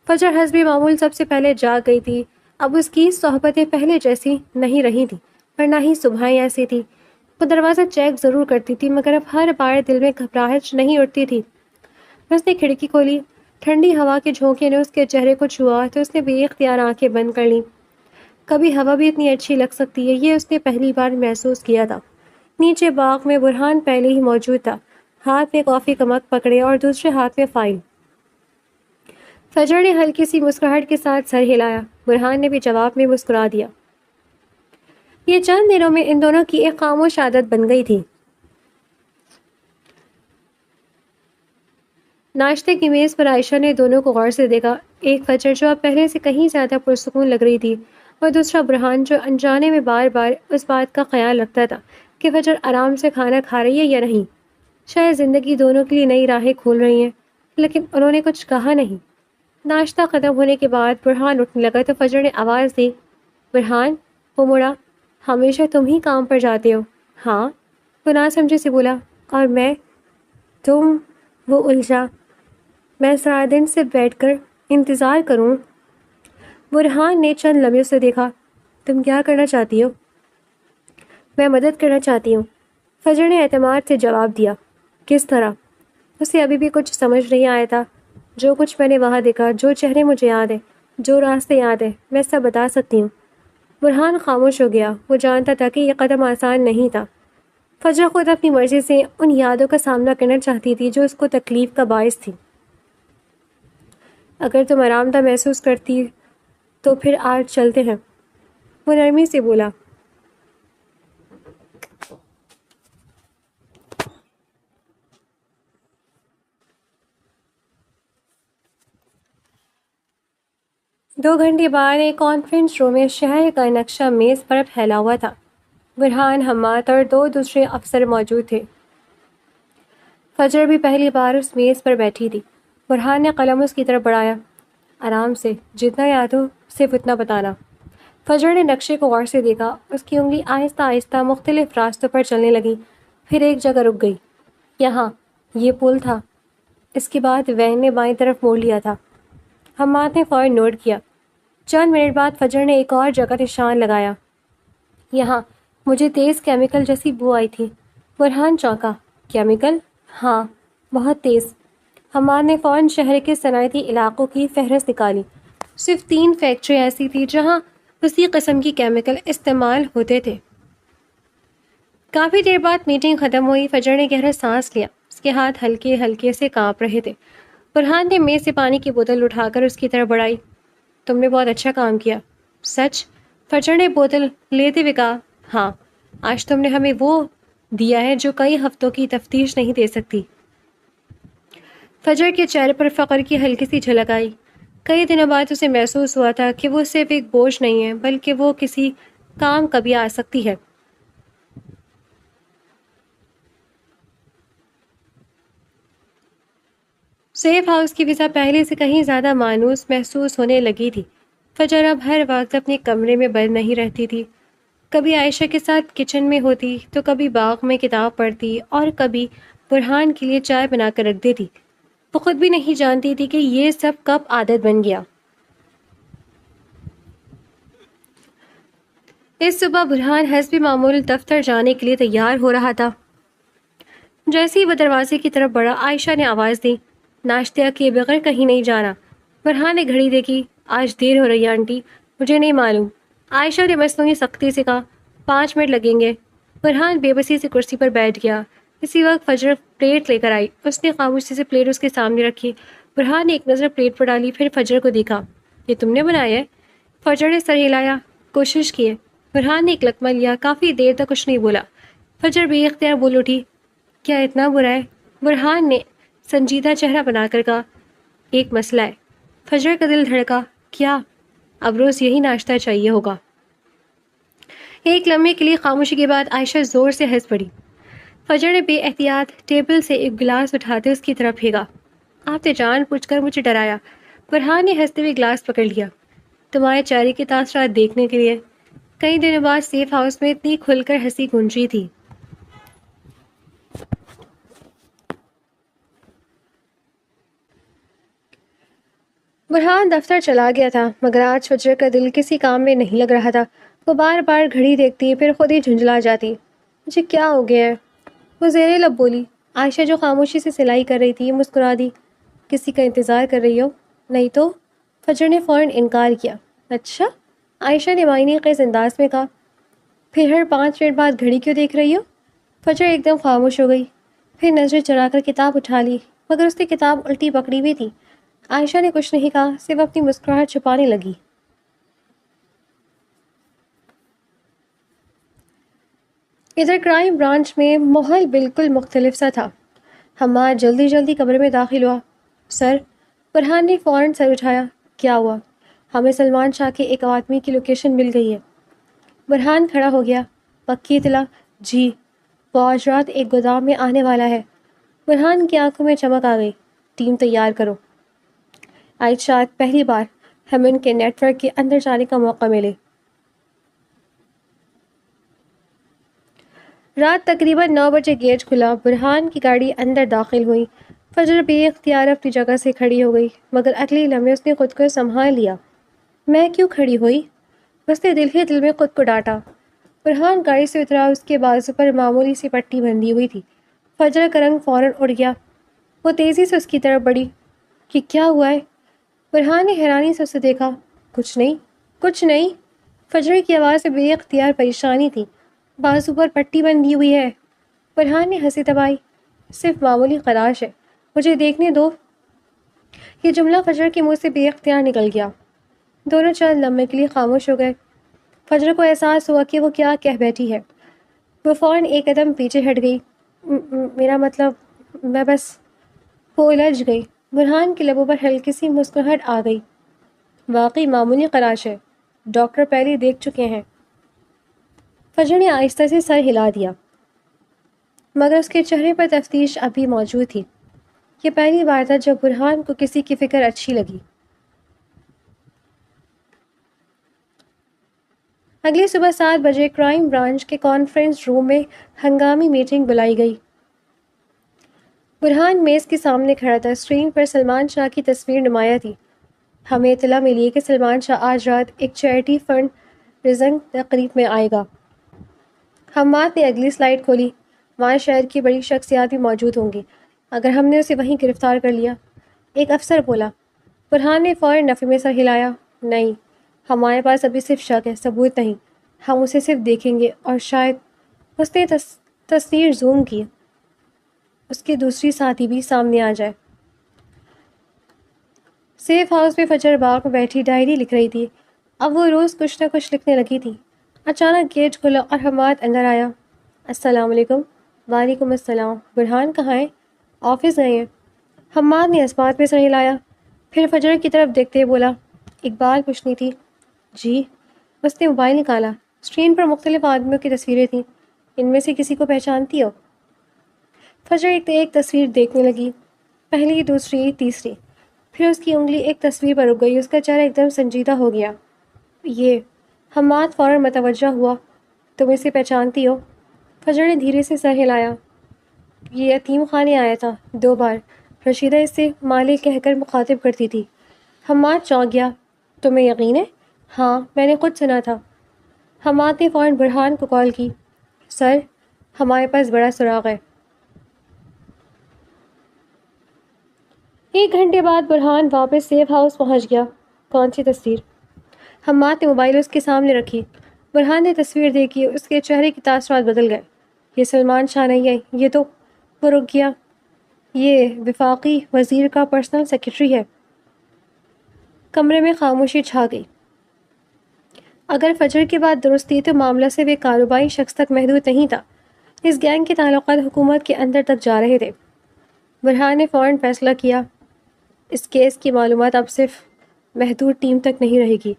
فجر حسب معمول سب سے پہلے جاگ گئی تھی۔ اب اس کی صحبتیں پہلے جیسی نہیں رہی تھیں، پر نہ ہی صبحیں ایسی تھی۔ وہ دروازہ چیک ضرور کرتی تھی مگر اب ہر بار دل میں گھبراہٹ نہیں اٹھتی تھی۔ اس نے کھڑکی کھولی۔ ٹھنڈی ہوا کے جھونکے نے اس کے چہرے کو چھوا تو اس نے بے اختیار آنکھیں بند کر لیں۔ کبھی ہوا بھی اتنی اچھی لگ سکتی ہے، یہ اس نے پہلی بار محسوس کیا تھا۔ نیچے باغ میں برہان پہلے ہی موجود تھا، ہاتھ میں کافی کا مگ پکڑے اور دوسرے ہاتھ میں فائل۔ فجر نے ہلکی سی مسکراہٹ کے ساتھ سر ہلایا۔ برہان نے بھی جواب میں مسکرا دیا۔ یہ چند دنوں میں ان دونوں کی ایک خاموش عادت بن گئی تھی۔ ناشتے کی میز پر عائشہ نے دونوں کو غور سے دیکھا۔ ایک فجر جو اب پہلے سے کہیں زیادہ پرسکون لگ رہی تھی، اور دوسرا برہان جو انجانے میں بار بار اس بات کا خیال رکھتا تھا کہ فجر آرام سے کھانا کھا رہی ہے یا نہیں۔ شاید زندگی دونوں کے لیے نئی راہیں کھول رہی ہیں، لیکن انہوں نے کچھ کہا نہیں۔ ناشتہ ختم ہونے کے بعد برہان اٹھنے لگا تو فجر نے آواز دی، برہان۔ وہ مڑا۔ ہمیشہ تم ہی کام پر جاتے ہو؟ ہاں، وہ نہ سمجھے سے بولا۔ اور میں؟ تم… وہ الجھا۔ میں سارا دن سے بیٹھ کر انتظار کروں؟ برہان نے چند لمحوں سے دیکھا۔ تم کیا کرنا چاہتی ہو؟ میں مدد کرنا چاہتی ہوں، فجر نے اعتماد سے جواب دیا۔ کس طرح؟ اسے ابھی بھی کچھ سمجھ نہیں آیا تھا۔ جو کچھ میں نے وہاں دیکھا، جو چہرے مجھے یاد ہیں، جو راستے یاد ہیں، میں سب بتا سکتی ہوں۔ برہان خاموش ہو گیا۔ وہ جانتا تھا کہ یہ قدم آسان نہیں تھا۔ فجر خود اپنی مرضی سے ان یادوں کا سامنا کرنا چاہتی تھی جو اس کو تکلیف کا باعث تھی۔ اگر تم آرام دہ محسوس کرتی تو پھر آج چلتے ہیں، وہ نرمی سے بولا۔ دو گھنٹے بعد ایک کانفرنس روم میں شہر کا نقشہ میز پر پھیلا ہوا تھا۔ برہان، حماد اور دو دوسرے افسر موجود تھے۔ فجر بھی پہلی بار اس میز پر بیٹھی تھی۔ برہان نے قلم اس کی طرف بڑھایا۔ آرام سے، جتنا یاد ہو صرف اتنا بتانا۔ فجر نے نقشے کو غور سے دیکھا۔ اس کی انگلی آہستہ آہستہ مختلف راستوں پر چلنے لگی، پھر ایک جگہ رک گئی۔ یہاں، یہ پل تھا۔ اس کے بعد وین نے بائیں طرف موڑ لیا تھا۔ حماد نے فوراً نوٹ کیا۔ چند منٹ بعد فجر نے ایک اور جگہ نشان لگایا۔ یہاں مجھے تیز کیمیکل جیسی بو آئی تھی۔ برہان چونکا۔ کیمیکل؟ ہاں، بہت تیز۔ حماد نے فوراً شہر کے صنعتی علاقوں کی فہرست نکالی۔ صرف 3 فیکٹری ایسی تھی جہاں اسی قسم کی کیمیکل استعمال ہوتے تھے۔ کافی دیر بعد میٹنگ ختم ہوئی۔ فجر نے گہرا سانس لیا۔ اس کے ہاتھ ہلکے ہلکے سے کانپ رہے تھے۔ برہان نے میز سے پانی کی بوتل اٹھا کر اس کی طرف بڑھائی۔ تم نے بہت اچھا کام کیا۔ سچ؟ فجر نے بوتل لیتے ہوئے کہا۔ ہاں، آج تم نے ہمیں وہ دیا ہے جو کئی ہفتوں کی تفتیش نہیں دے سکتی۔ فجر کے چہرے پر فخر کی ہلکی سی جھلک آئی۔ کئی دنوں بعد اسے محسوس ہوا تھا کہ وہ صرف ایک بوجھ نہیں ہے، بلکہ وہ کسی کام کبھی آ سکتی ہے۔ سیف ہاؤس کی فضا پہلے سے کہیں زیادہ مانوس محسوس ہونے لگی تھی۔ فجر اب ہر وقت اپنے کمرے میں بند نہیں رہتی تھی۔ کبھی عائشہ کے ساتھ کچن میں ہوتی تو کبھی باغ میں کتاب پڑھتی اور کبھی برہان کے لیے چائے بنا کر رکھ دیتی۔ وہ خود بھی نہیں جانتی تھی کہ یہ سب کب عادت بن گیا۔ اس صبح برہان حسب معمول دفتر جانے کے لیے تیار ہو رہا تھا۔ جیسے ہی وہ دروازے کی طرف بڑھا، عائشہ نے آواز دی، ناشتہ کیے بغیر کہیں نہیں جانا۔ برہان نے گھڑی دیکھی۔ آج دیر ہو رہی ہے آنٹی۔ مجھے نہیں معلوم، عائشہ نے مصنوعی سختی سے کہا۔ 5 منٹ لگیں گے۔ برہان بے بسی سے کرسی پر بیٹھ گیا۔ اسی وقت فجر پلیٹ لے کر آئی۔ اس نے خاموشی سے پلیٹ اس کے سامنے رکھی۔ برہان نے ایک نظر پلیٹ پر ڈالی، پھر فجر کو دیکھا۔ یہ تم نے بنایا ہے؟ فجر نے سر ہلایا۔ کوشش کی ہے۔ برہان نے ایک لقمہ لیا۔ کافی دیر تک کچھ نہیں بولا۔ فجر بے اختیار بول اٹھی، کیا اتنا برا ہے؟ برہان نے سنجیدہ چہرہ بنا کر کہا، ایک مسئلہ ہے۔ فجر کا دل دھڑکا۔ کیا؟ اب روز یہی ناشتہ چاہیے ہوگا۔ ایک لمحے کے لیے خاموشی کے بعد عائشہ زور سے ہنس پڑی۔ فجر نے بے احتیاط ٹیبل سے ایک گلاس اٹھاتے اس کی طرف پھینکا۔ آپ نے جان بوجھ کر مجھے ڈرایا۔ برہان نے ہنستے ہوئے گلاس پکڑ لیا۔ تمہارے چہرے کے تاثرات دیکھنے کے لیے۔ کئی دنوں بعد سیف ہاؤس میں اتنی کھل کر ہنسی گونجی تھی۔ برہان دفتر چلا گیا تھا، مگر آج فجر کا دل کسی کام میں نہیں لگ رہا تھا۔ وہ بار بار گھڑی دیکھتی، پھر خود ہی جھنجھلا جاتی۔ مجھے کیا ہو گیا ہے؟ وہ زیر لب بولی۔ عائشہ جو خاموشی سے سلائی کر رہی تھی مسکرا دی۔ کسی کا انتظار کر رہی ہو؟ نہیں تو؟ فجر نے فوراً انکار کیا۔ اچھا؟ عائشہ نے معنی خیز انداز میں کہا۔ پھر ہر 5 منٹ بعد گھڑی کیوں دیکھ رہی ہو؟ فجر ایک دم خاموش ہو گئی، پھر نظریں چڑھا کر کتاب اٹھا لی، مگر اس نے کتاب الٹی پکڑی ہوئی تھی۔ عائشہ نے کچھ نہیں کہا، صرف اپنی مسکراہٹ چھپانے لگی۔ ادھر کرائم برانچ میں ماحول بالکل مختلف سا تھا۔ حماد جلدی جلدی کمرے میں داخل ہوا۔ سر، برہان نے فوراً سر اٹھایا۔ کیا ہوا؟ ہمیں سلمان شاہ کے ایک آدمی کی لوکیشن مل گئی ہے۔ برہان کھڑا ہو گیا۔ پکی اطلاع؟ جی، وہ آج رات ایک گودام میں آنے والا ہے۔ برہان کی آنکھوں میں چمک آ گئی۔ ٹیم تیار کرو۔ آج شاید پہلی بار ہمیں ان کے نیٹ ورک کے اندر جانے کا موقع ملے۔ رات تقریباً 9 بجے گیٹ کھلا۔ برہان کی گاڑی اندر داخل ہوئی۔ فجر بے اختیار اپنی جگہ سے کھڑی ہو گئی، مگر اگلے لمحے اس نے خود کو سنبھال لیا۔ میں کیوں کھڑی ہوئی؟ اس نے دل ہی دل میں خود کو ڈانٹا۔ برہان گاڑی سے اترا۔ اس کے بازو پر معمولی سی پٹی بندھی ہوئی تھی۔ فجر کا رنگ فوراً اڑ گیا۔ وہ تیزی سے اس کی طرف بڑھی۔ کہ کیا ہوا ہے؟ برہان نے حیرانی سے اسے دیکھا۔ کچھ نہیں، کچھ نہیں۔ فجر کی آواز میں بے اختیار پریشانی تھی۔ بازو پر پٹی بندھی ہوئی ہے۔ برہان نے ہنسی دبائی. صرف معمولی خراش ہے, مجھے دیکھنے دو. یہ جملہ فجر کے منہ سے بے اختیار نکل گیا. دونوں چند لمحے کے لیے خاموش ہو گئے. فجر کو احساس ہوا کہ وہ کیا کہہ بیٹھی ہے. وہ فوراً ایک قدم پیچھے ہٹ گئی. میرا مطلب میں بس. وہ الجھ گئی. برہان کے لبوں پر ہلکی سی مسکراہٹ آ گئی. واقعی معمولی خراش ہے, ڈاکٹر پہلے دیکھ چکے ہیں. فجر نے آہستہ سے سر ہلا دیا, مگر اس کے چہرے پر تفتیش ابھی موجود تھی. یہ پہلی بار تھا جب برہان کو کسی کی فکر اچھی لگی. اگلی صبح 7 بجے کرائم برانچ کے کانفرنس روم میں ہنگامی میٹنگ بلائی گئی. برہان میز کے سامنے کھڑا تھا. اسکرین پر سلمان شاہ کی تصویر نمایاں تھی. ہمیں اطلاع ملی کہ سلمان شاہ آج رات ایک چیریٹی فنڈ ریزنگ تقریب میں آئے گا. حماد نے اگلی سلائیڈ کھولی. وہاں شہر کی بڑی شخصیات بھی موجود ہوں گی اگر ہم نے اسے وہیں گرفتار کر لیا, ایک افسر بولا. برہان نے فوراً نفی میں سر ہلایا. نہیں, ہمارے پاس ابھی صرف شک ہے, ثبوت نہیں. ہم اسے صرف دیکھیں گے اور شاید. اس نے تصویر زوم کی. اس کی دوسری ساتھی بھی سامنے آ جائے. سیف ہاؤس میں فجر باغ میں بیٹھی ڈائری لکھ رہی تھی. اب وہ روز کچھ نہ کچھ لکھنے لگی تھی. اچانک گیٹ کھلا اور حماد اندر آیا. السلام علیکم. وعلیکم السلام. برہان کہاں ہے؟ آفس گئے ہیں. حماد نے اس بات پہ سر ہلایا. پھر فجر کی طرف دیکھتے ہوئے بولا. ایک بات پوچھنی تھی. جی. اس نے موبائل نکالا. اسکرین پر مختلف آدمیوں کی تصویریں تھیں. ان میں سے کسی کو پہچانتی ہو؟ فجر ایک تصویر دیکھنے لگی. پہلی, دوسری, تیسری. پھر اس کی انگلی ایک تصویر پر رک گئی. اس کا چہرہ ایک دم سنجیدہ ہو گیا. یہ. حماد فوراً متوجہ ہوا. تم اسے پہچانتی ہو؟ فجر نے دھیرے سے سر ہلایا. یہ یتیم خانے آیا تھا 2 بار. رشیدہ اس سے مالک کہہ کر مخاطب کرتی تھی. حماد چونک گیا. تمہیں یقین ہے؟ ہاں, میں نے خود سنا تھا. حماد نے فوراً برہان کو کال کی. سر, ہمارے پاس بڑا سراغ ہے. 1 گھنٹے بعد برہان واپس سیف ہاؤس پہنچ گیا. کون سی تصویر؟ حماد نے موبائل اس کے سامنے رکھی. برہان نے تصویر دیکھی. اس کے چہرے کے تاثرات بدل گئے. یہ سلمان شاہ نہیں ہے, یہ تو. وہ رک گیا. یہ وفاقی وزیر کا پرسنل سیکرٹری ہے. کمرے میں خاموشی چھا گئی. اگر فجر کی بات درست تھی تو معاملہ صرف ایک کاروباری شخص تک محدود نہیں تھا. اس گینگ کے تعلقات حکومت کے اندر تک جا رہے تھے. برہان نے فوراً فیصلہ کیا. اس کیس کی معلومات اب صرف محدود ٹیم تک نہیں رہے گی.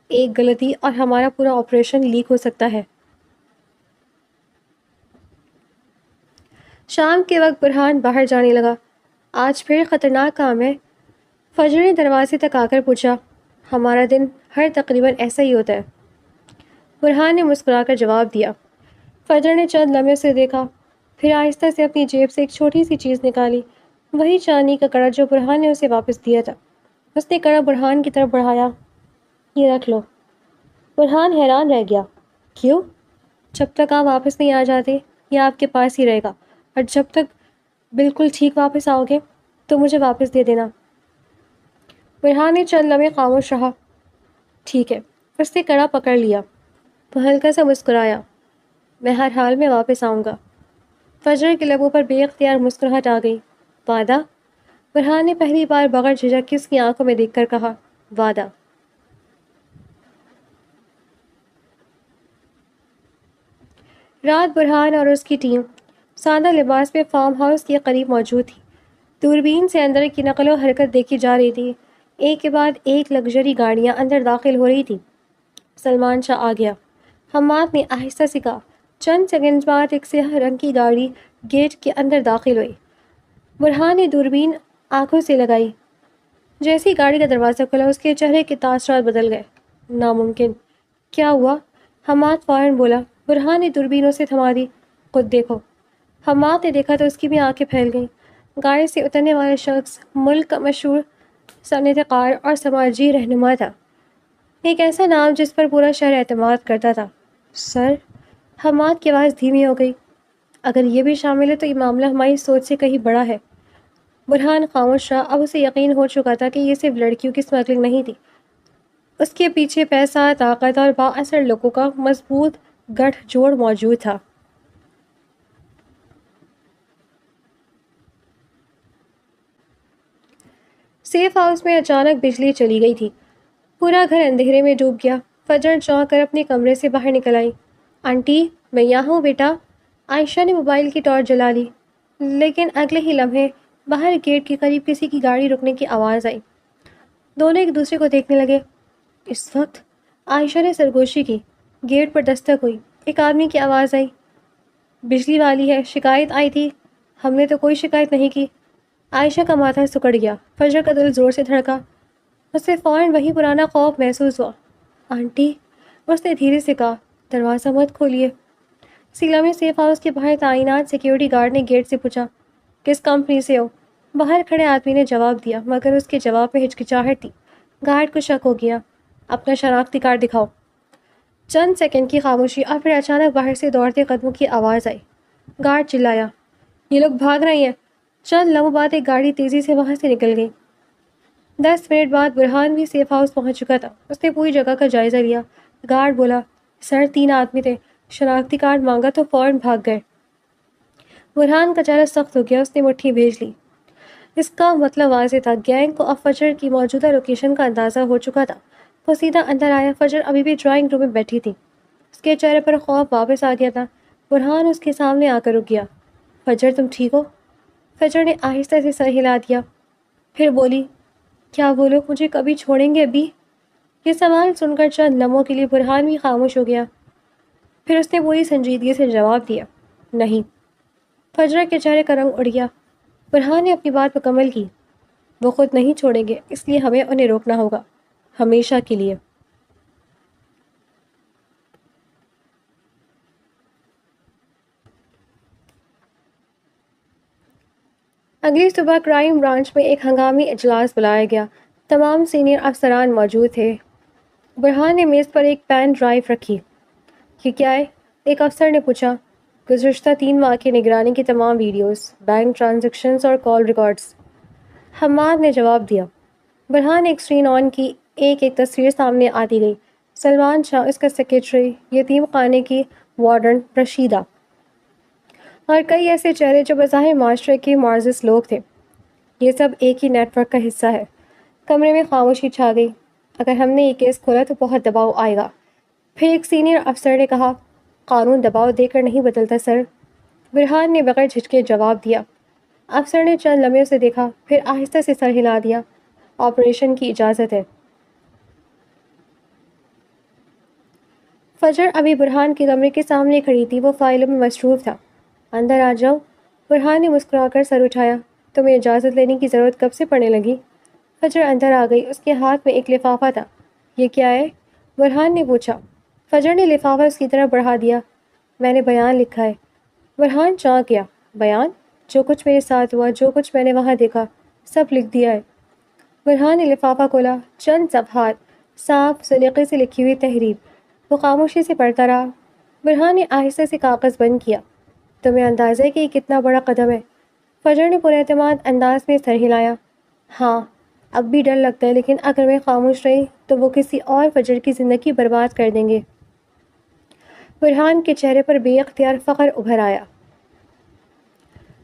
ایک غلطی اور ہمارا پورا آپریشن لیک ہو سکتا ہے. شام کے وقت برہان باہر جانے لگا. آج پھر خطرناک کام ہے؟ فجر نے دروازے تک آ کر پوچھا. ہمارا دن ہر تقریباً ایسا ہی ہوتا ہے. برہان نے مسکرا کر جواب دیا. فجر نے چند لمحے سے دیکھا. پھر آہستہ سے اپنی جیب سے ایک چھوٹی سی چیز نکالی. وہی چاندی کا کڑا جو برہان نے اسے واپس دیا تھا. اس نے کڑا برہان کی طرف بڑھایا. یہ رکھ لو. برہان حیران رہ گیا. کیوں؟ جب تک آپ واپس نہیں آ جاتے یہ آپ کے پاس ہی رہے گا, اور جب تک بالکل ٹھیک واپس آؤ گے تو مجھے واپس دے دینا. برہان نے چند لمحے خاموش رہا. ٹھیک ہے. اس نے کڑا پکڑ لیا. وہ ہلکا سا مسکرایا. میں ہر حال میں واپس آؤں گا. فجر کے لبوں پر بے اختیار مسکراہٹ آ گئی. وعدہ؟ برہان نے پہلی بار بغیر جھجک اس کی آنکھوں میں دیکھ کر کہا. وعدہ. رات برہان اور اس کی ٹیم سادہ لباس میں فارم ہاؤس کے قریب موجود تھی. دوربین سے اندر کی نقل و حرکت دیکھی جا رہی تھی. ایک کے بعد ایک لگژری گاڑیاں اندر داخل ہو رہی تھیں. سلمان شاہ آ گیا. حماد نے آہستہ سے کہا. چند سیکنڈ بعد ایک سیاہ رنگ کی گاڑی گیٹ کے اندر داخل ہوئی. برہان نے دوربین آنکھوں سے لگائی. جیسی گاڑی کا دروازہ کھلا اس کے چہرے کے تاثرات بدل گئے. ناممکن. کیا ہوا؟ حماد فوراً بولا. برہان نے دوربین اسے تھما دی. خود دیکھو. حماد نے دیکھا تو اس کی بھی آنکھیں پھیل گئیں. گاڑی سے اترنے والا شخص ملک کا مشہور صنعت کار اور سماجی رہنما تھا. ایک ایسا نام جس پر پورا شہر اعتماد کرتا تھا. سر. حماد کی آواز دھیمی ہو گئی. اگر یہ بھی شامل ہے تو یہ معاملہ ہماری سوچ سے کہیں بڑا ہے. برہان خاموش رہا. اب اسے یقین ہو چکا تھا کہ یہ صرف لڑکیوں کی اسمگلنگ نہیں تھی. اس کے پیچھے پیسہ, طاقت اور بااثر لوگوں کا مضبوط گٹھ جوڑ موجود تھا. سیف ہاؤس میں اچانک بجلی چلی گئی تھی۔ پورا گھر اندھیرے میں ڈوب گیا۔ فجر چونک کر اپنے کمرے سے باہر نکل آئی۔ آنٹی میں یہاں ہوں بیٹا۔ عائشہ نے موبائل کی ٹارچ جلا لی، لیکن اگلے ہی لمحے باہر گیٹ کے قریب کسی کی گاڑی رکنے کی آواز آئی۔ دونوں ایک دوسرے کو دیکھنے لگے۔ اس وقت عائشہ نے سرگوشی کی۔ گیٹ پر دستک ہوئی۔ ایک آدمی کی آواز آئی، بجلی والی ہے، شکایت آئی تھی۔ ہم نے تو کوئی شکایت نہیں کی۔ عائشہ کا ماتھا سکڑ گیا۔ فجر کا دل زور سے دھڑکا۔ اسے فوراً وہی پرانا خوف محسوس ہوا۔ آنٹی، اس نے دھیرے سے کہا، دروازہ مت کھولیے۔ سیلا میں سیف ہاؤس کے باہر تعینات سیکیورٹی گارڈ نے گیٹ سے پوچھا، کس کمپنی سے ہو؟ باہر کھڑے آدمی نے جواب دیا، مگر اس کے جواب میں ہچکچاہٹ تھی۔ گارڈ کو شک ہو گیا۔ اپنا شناختی کارڈ دکھاؤ۔ چند سیکنڈ کی خاموشی اور پھر اچانک باہر سے دوڑتے قدموں کی آواز آئی۔ گارڈ چلایا، یہ لوگ بھاگ رہے ہیں۔ چند لمحوں بعد ایک گاڑی تیزی سے وہاں سے نکل گئی۔ 10 منٹ بعد برہان بھی سیف ہاؤس پہنچ چکا تھا۔ اس نے پوری جگہ کا جائزہ لیا۔ گارڈ بولا، سر 3 آدمی تھے، شناختی کارڈ مانگا تو فوراً بھاگ گئے۔ برہان کا چہرہ سخت ہو گیا۔ اس نے مٹھی بھیج لی۔ اس کا مطلب واضح تھا، گینگ کو اب فجر کی موجودہ لوکیشن کا اندازہ ہو چکا تھا۔ وہ سیدھا اندر آیا۔ فجر ابھی بھی ڈرائنگ روم میں بیٹھی تھی۔ اس کے چہرے پر خوف واپس آ گیا تھا۔ برہان اس کے سامنے آ کر رک گیا۔ فجر تم ٹھیک ہو؟ فجر نے آہستہ سے سر ہلا دیا، پھر بولی، کیا وہ لوگ مجھے کبھی چھوڑیں گے ابھی؟ یہ سوال سن کر چند لمحوں کے لیے برہان بھی خاموش ہو گیا۔ پھر اس نے پوری سنجیدگی سے جواب دیا، نہیں۔ فجر کے چہرے کا رنگ اڑ گیا۔ برہان نے اپنی بات مکمل کی، وہ خود نہیں چھوڑیں گے، اس لیے ہمیں انہیں روکنا ہوگا، ہمیشہ کے لیے۔ اگلی صبح کرائم برانچ میں ایک ہنگامی اجلاس بلایا گیا۔ تمام سینئر افسران موجود تھے۔ برہان نے میز پر ایک پین ڈرائیو رکھی۔ یہ کیا ہے؟ ایک افسر نے پوچھا۔ گزشتہ 3 ماہ کی نگرانی کی تمام ویڈیوز، بینک ٹرانزیکشنز اور کال ریکارڈز، حماد نے جواب دیا۔ برہان نے ایک اسکرین آن کی۔ ایک تصویر سامنے آتی گئی۔ سلمان شاہ، اس کا سیکریٹری، یتیم خانے کی وارڈن رشیدہ، اور کئی ایسے چہرے جو بظاہر معاشرے کے معزز لوگ تھے۔ یہ سب ایک ہی نیٹ ورک کا حصہ ہے۔ کمرے میں خاموشی چھا گئی۔ اگر ہم نے یہ کیس کھولا تو بہت دباؤ آئے گا۔ پھر ایک سینئر افسر نے کہا، قانون دباؤ دے کر نہیں بدلتا سر۔ برہان نے بغیر جھجکے جواب دیا۔ افسر نے چند لمحے سے دیکھا، پھر آہستہ سے سر ہلا دیا۔ آپریشن کی اجازت ہے۔ فجر ابھی برہان کے کمرے کے سامنے کھڑی تھی۔ وہ فائلوں میں مصروف تھا۔ اندر آ جاؤ۔ برہان نے مسکرا کر سر اٹھایا۔ تمہیں اجازت لینے کی ضرورت کب سے پڑنے لگی؟ فجر اندر آ گئی۔ اس کے ہاتھ میں ایک لفافہ تھا۔ یہ کیا ہے؟ برہان نے پوچھا۔ فجر نے لفافہ اس کی طرف بڑھا دیا۔ میں نے بیان لکھا ہے۔ برہان چونک گیا۔ بیان؟ جو کچھ میرے ساتھ ہوا، جو کچھ میں نے وہاں دیکھا، سب لکھ دیا ہے۔ برہان نے لفافہ کھولا۔ چند صفحات، صاف سلیقے سے لکھی ہوئی تحریر۔ وہ خاموشی سے پڑھتا رہا۔ برہان نے آہستہ سے کاغذ بند کیا۔ تمہیں اندازہ ہے کہ یہ کتنا بڑا قدم ہے؟ فجر نے پر اعتماد انداز میں سر ہلایا۔ ہاں، اب بھی ڈر لگتا ہے، لیکن اگر میں خاموش رہی تو وہ کسی اور فجر کی زندگی برباد کر دیں گے۔ برہان کے چہرے پر بے اختیار فخر ابھر آیا۔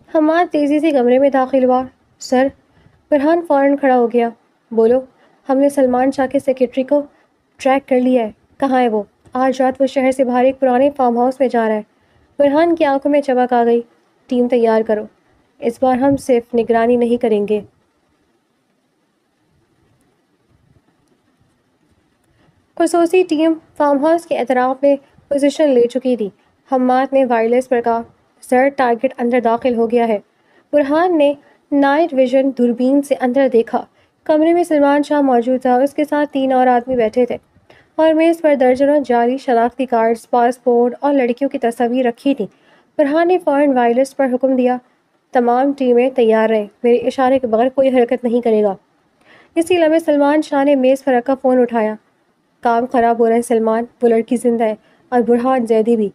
حماد تیزی سے کمرے میں داخل ہوا۔ سر۔ برہان فوراً کھڑا ہو گیا۔ بولو۔ ہم نے سلمان شاہ کے سیکریٹری کو ٹریک کر لیا ہے۔ کہاں ہے وہ؟ آج رات وہ شہر سے باہر ایک پرانے فارم ہاؤس میں جا رہا ہے۔ برہان کی آنکھوں میں چمک آ گئی۔ ٹیم تیار کرو، اس بار ہم صرف نگرانی نہیں کریں گے۔ خصوصی ٹیم فارم ہاؤس کے اطراف میں پوزیشن لے چکی تھی۔ حماد نے وائرلیس پر کہا، سر ٹارگٹ اندر داخل ہو گیا ہے۔ برہان نے نائٹ ویژن دوربین سے اندر دیکھا۔ کمرے میں سلمان شاہ موجود تھا۔ اس کے ساتھ 3 اور آدمی بیٹھے تھے، اور میز پر درجنوں جعلی شناختی کارڈز، پاسپورٹ اور لڑکیوں کی تصاویر رکھی تھیں۔ برہان نے فوراً وائرلیس پر حکم دیا، تمام ٹیمیں تیار رہیں، میرے اشارے کے بغیر کوئی حرکت نہیں کرے گا۔ اسی لمحے سلمان شاہ نے میز پر رکھا فون اٹھایا۔ کام خراب ہو رہا ہے سلمان، وہ لڑکی زندہ ہے اور برہان زیدی بھی۔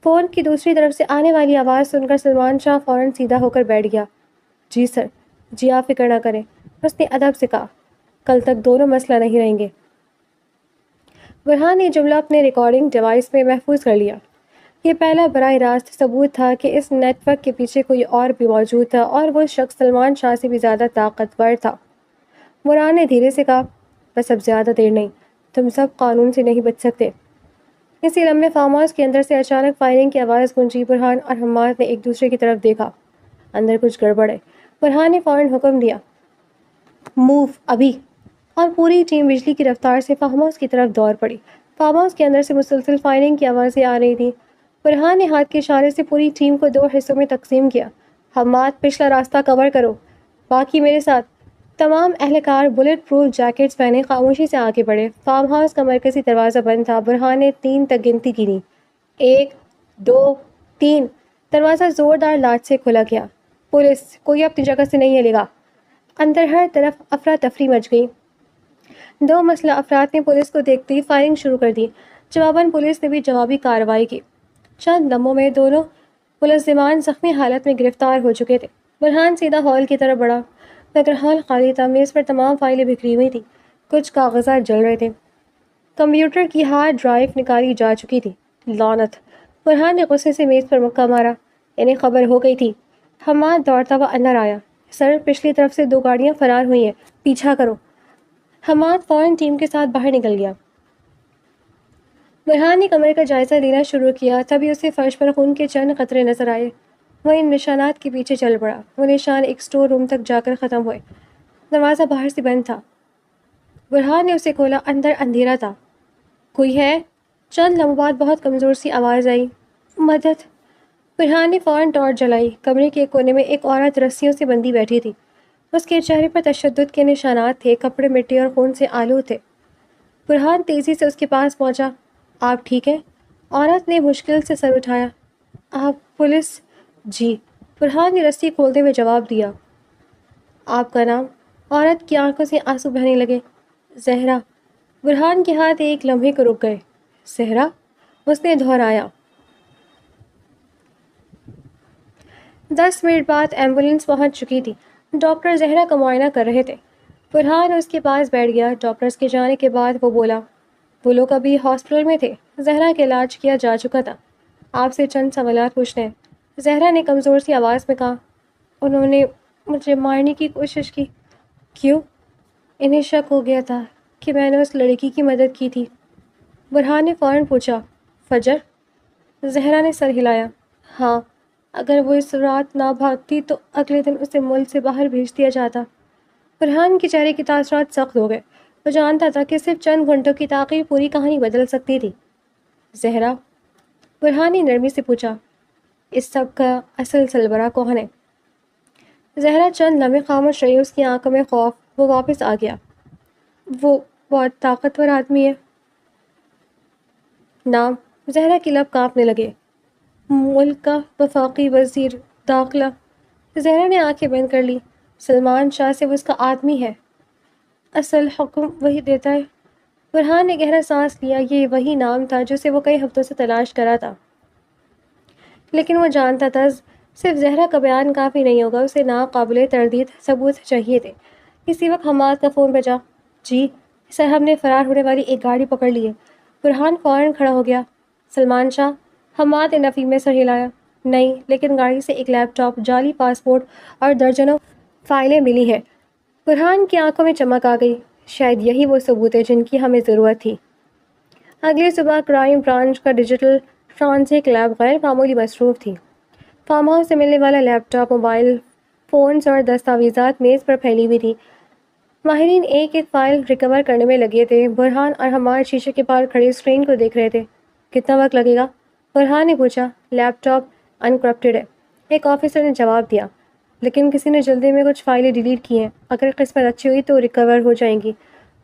فون کی دوسری طرف سے آنے والی آواز سن کر سلمان شاہ فوراً سیدھا ہو کر بیٹھ گیا۔ جی سر۔ جی آپ فکر نہ کریں، اس نے ادب سے کہا، کل تک دونوں مسئلہ نہیں رہیں گے۔ برہان نے جملہ اپنے ریکارڈنگ ڈیوائس میں محفوظ کر لیا۔ یہ پہلا براہ راست ثبوت تھا کہ اس نیٹ ورک کے پیچھے کوئی اور بھی موجود تھا، اور وہ شخص سلمان شاہ سے بھی زیادہ طاقتور تھا۔ برہان نے دھیرے سے کہا، بس اب زیادہ دیر نہیں، تم سب قانون سے نہیں بچ سکتے۔ اسی لمحے فارم ہاؤس کے اندر سے اچانک فائرنگ کی آواز گونجی۔ برہان اور حماد نے ایک دوسرے کی طرف دیکھا، اندر کچھ گڑبڑ ہے۔ برہان نے فوراً حکم دیا، موو ابھی، اور پوری ٹیم بجلی کی رفتار سے فارم ہاؤس کی طرف دوڑ پڑی۔ فارم ہاؤس کے اندر سے مسلسل فائرنگ کی آوازیں آ رہی تھیں۔ برہان نے ہاتھ کے اشارے سے پوری ٹیم کو 2 حصوں میں تقسیم کیا۔ حماد، پچھلا راستہ کور کرو، باقی میرے ساتھ۔ تمام اہلکار بلٹ پروف جیکٹس پہنے خاموشی سے آگے بڑھے۔ فارم ہاؤس کا مرکزی دروازہ بند تھا۔ برہان نے 3 تک گنتی گنی، 1 2 3۔ دروازہ زوردار لاٹ سے کھولا گیا۔ پولیس، کوئی اپنی جگہ سے نہیں ہلے گا۔ اندر ہر طرف افراتفری مچ گئی۔ 2 مسلح افراد نے پولیس کو دیکھتے ہی فائرنگ شروع کر دی۔ جواباً پولیس نے بھی جوابی کارروائی کی۔ چند لمحوں میں دونوں ملزمان زخمی حالت میں گرفتار ہو چکے تھے۔ برہان سیدھا ہال کی طرف بڑھا، مگر ہال خالی تھا۔ میز پر تمام فائلیں بکھری ہوئی تھیں، کچھ کاغذات جل رہے تھے۔ کمپیوٹر کی ہارڈ ڈرائیو نکالی جا چکی تھی۔ لعنت! برہان نے غصے سے میز پر مکہ مارا، انہیں خبر ہو گئی تھی۔ حماد دوڑتا ہوا اندر آیا، سر، پچھلی طرف سے 2 گاڑیاں فرار ہوئی ہیں، پیچھا کرو۔ حماد فوراً ٹیم کے ساتھ باہر نکل گیا۔ برہان نے کمرے کا جائزہ لینا شروع کیا، تبھی اسے فرش پر خون کے چند قطرے نظر آئے۔ وہ ان نشانات کے پیچھے چل پڑا۔ وہ نشان ایک اسٹور روم تک جا کر ختم ہوئے۔ دروازہ باہر سے بند تھا۔ برہان نے اسے کھولا، اندر اندھیرا تھا۔ کوئی ہے؟ چند لمحوں بعد بہت کمزور سی آواز آئی، مدد! برہان نے فوراً ٹارچ جلائی۔ کمرے کے ایک کونے میں ایک عورت رسیوں سے بندھی بیٹھی تھی۔ اس کے چہرے پر تشدد کے نشانات تھے، کپڑے مٹی اور خون سے آلود تھے۔ برہان تیزی سے اس کے پاس پہنچا۔ آپ ٹھیک ہیں؟ عورت نے مشکل سے سر اٹھایا۔ آپ پولیس؟ جی، برہان نے رسی کھولتے ہوئے جواب دیا۔ آپ کا نام؟ عورت کی آنکھوں سے آنسو بہنے لگے۔ زہرا۔ برہان کے ہاتھ ایک لمحے کو رک گئے۔ زہرا؟ اس نے دہرایا۔ 10 منٹ بعد ایمبولینس پہنچ چکی تھی۔ ڈاکٹر زہرا کا معائنہ کر رہے تھے۔ برہان اس کے پاس بیٹھ گیا۔ ڈاکٹرز کے جانے کے بعد وہ بولا، وہ لوگ ابھی ہاسپٹل میں تھے، زہرا کا علاج کیا جا چکا تھا، آپ سے چند سوالات پوچھنے ہیں۔ زہرا نے کمزور سی آواز میں کہا، انہوں نے مجھے مارنے کی کوشش کی۔ کیوں؟ انہیں شک ہو گیا تھا کہ میں نے اس لڑکی کی مدد کی تھی۔ برہان نے فوراً پوچھا، فجر؟ زہرا نے سر ہلایا۔ ہاں، اگر وہ اس رات نہ بھاگتی تو اگلے دن اسے ملک سے باہر بھیج دیا جاتا۔ برہان کے چہرے کے تاثرات سخت ہو گئے۔ وہ جانتا تھا کہ صرف چند گھنٹوں کی تاخیر پوری کہانی بدل سکتی تھی۔ زہرا؟ برہان نے نرمی سے پوچھا، اس سب کا اصل سربراہ کون ہے؟ زہرا چند لمحے خاموش رہی، اس کی آنکھوں میں خوف۔ وہ واپس آ گیا۔ وہ بہت طاقتور آدمی ہے۔ نام؟ زہرا کے لب کانپنے لگے۔ ملک کا وفاقی وزیر داخلہ۔ زہرا نے آنکھیں بند کر لی۔ سلمان شاہ سے وہ اس کا آدمی ہے۔ اصل حکم وہی دیتا ہے۔ برہان نے گہرا سانس لیا۔ یہ وہی نام تھا جسے وہ کئی ہفتوں سے تلاش کرا تھا، لیکن وہ جانتا تھا صرف زہرا کا بیان کافی نہیں ہوگا، اسے ناقابل تردید ثبوت چاہیے تھے۔ اسی وقت حماد کا فون بجا۔ جی سر، ہم نے فرار ہونے والی ایک گاڑی پکڑ لی ہے۔ برہان فوراً کھڑا ہو گیا۔ سلمان شاہ؟ حماد نے نفی میں سر ہلایا۔ نہیں، لیکن گاڑی سے ایک لیپ ٹاپ، جعلی پاسپورٹ اور درجنوں فائلیں ملی ہیں۔ برہان کی آنکھوں میں چمک آ گئی۔ شاید یہی وہ ثبوت ہے جن کی ہمیں ضرورت تھی۔ اگلی صبح کرائم برانچ کا ڈیجیٹل فرانسک لیب غیر معمولی مصروف تھی۔ فارم ہاؤس سے ملنے والا لیپ ٹاپ، موبائل فونز اور دستاویزات میز پر پھیلی ہوئی تھی۔ ماہرین ایک ایک فائل ریکور کرنے میں لگے تھے۔ برہان اور حماد شیشے کے پار کھڑے اسکرین کو دیکھ رہے تھے۔ کتنا وقت لگے گا؟ برہان نے پوچھا۔ لیپ ٹاپ انکرپٹڈ ہے، ایک آفیسر نے جواب دیا، لیکن کسی نے جلدی میں کچھ فائلیں ڈیلیٹ کی ہیں۔ اگر قسمت اچھی ہوئی تو ریکور ہو جائیں گی۔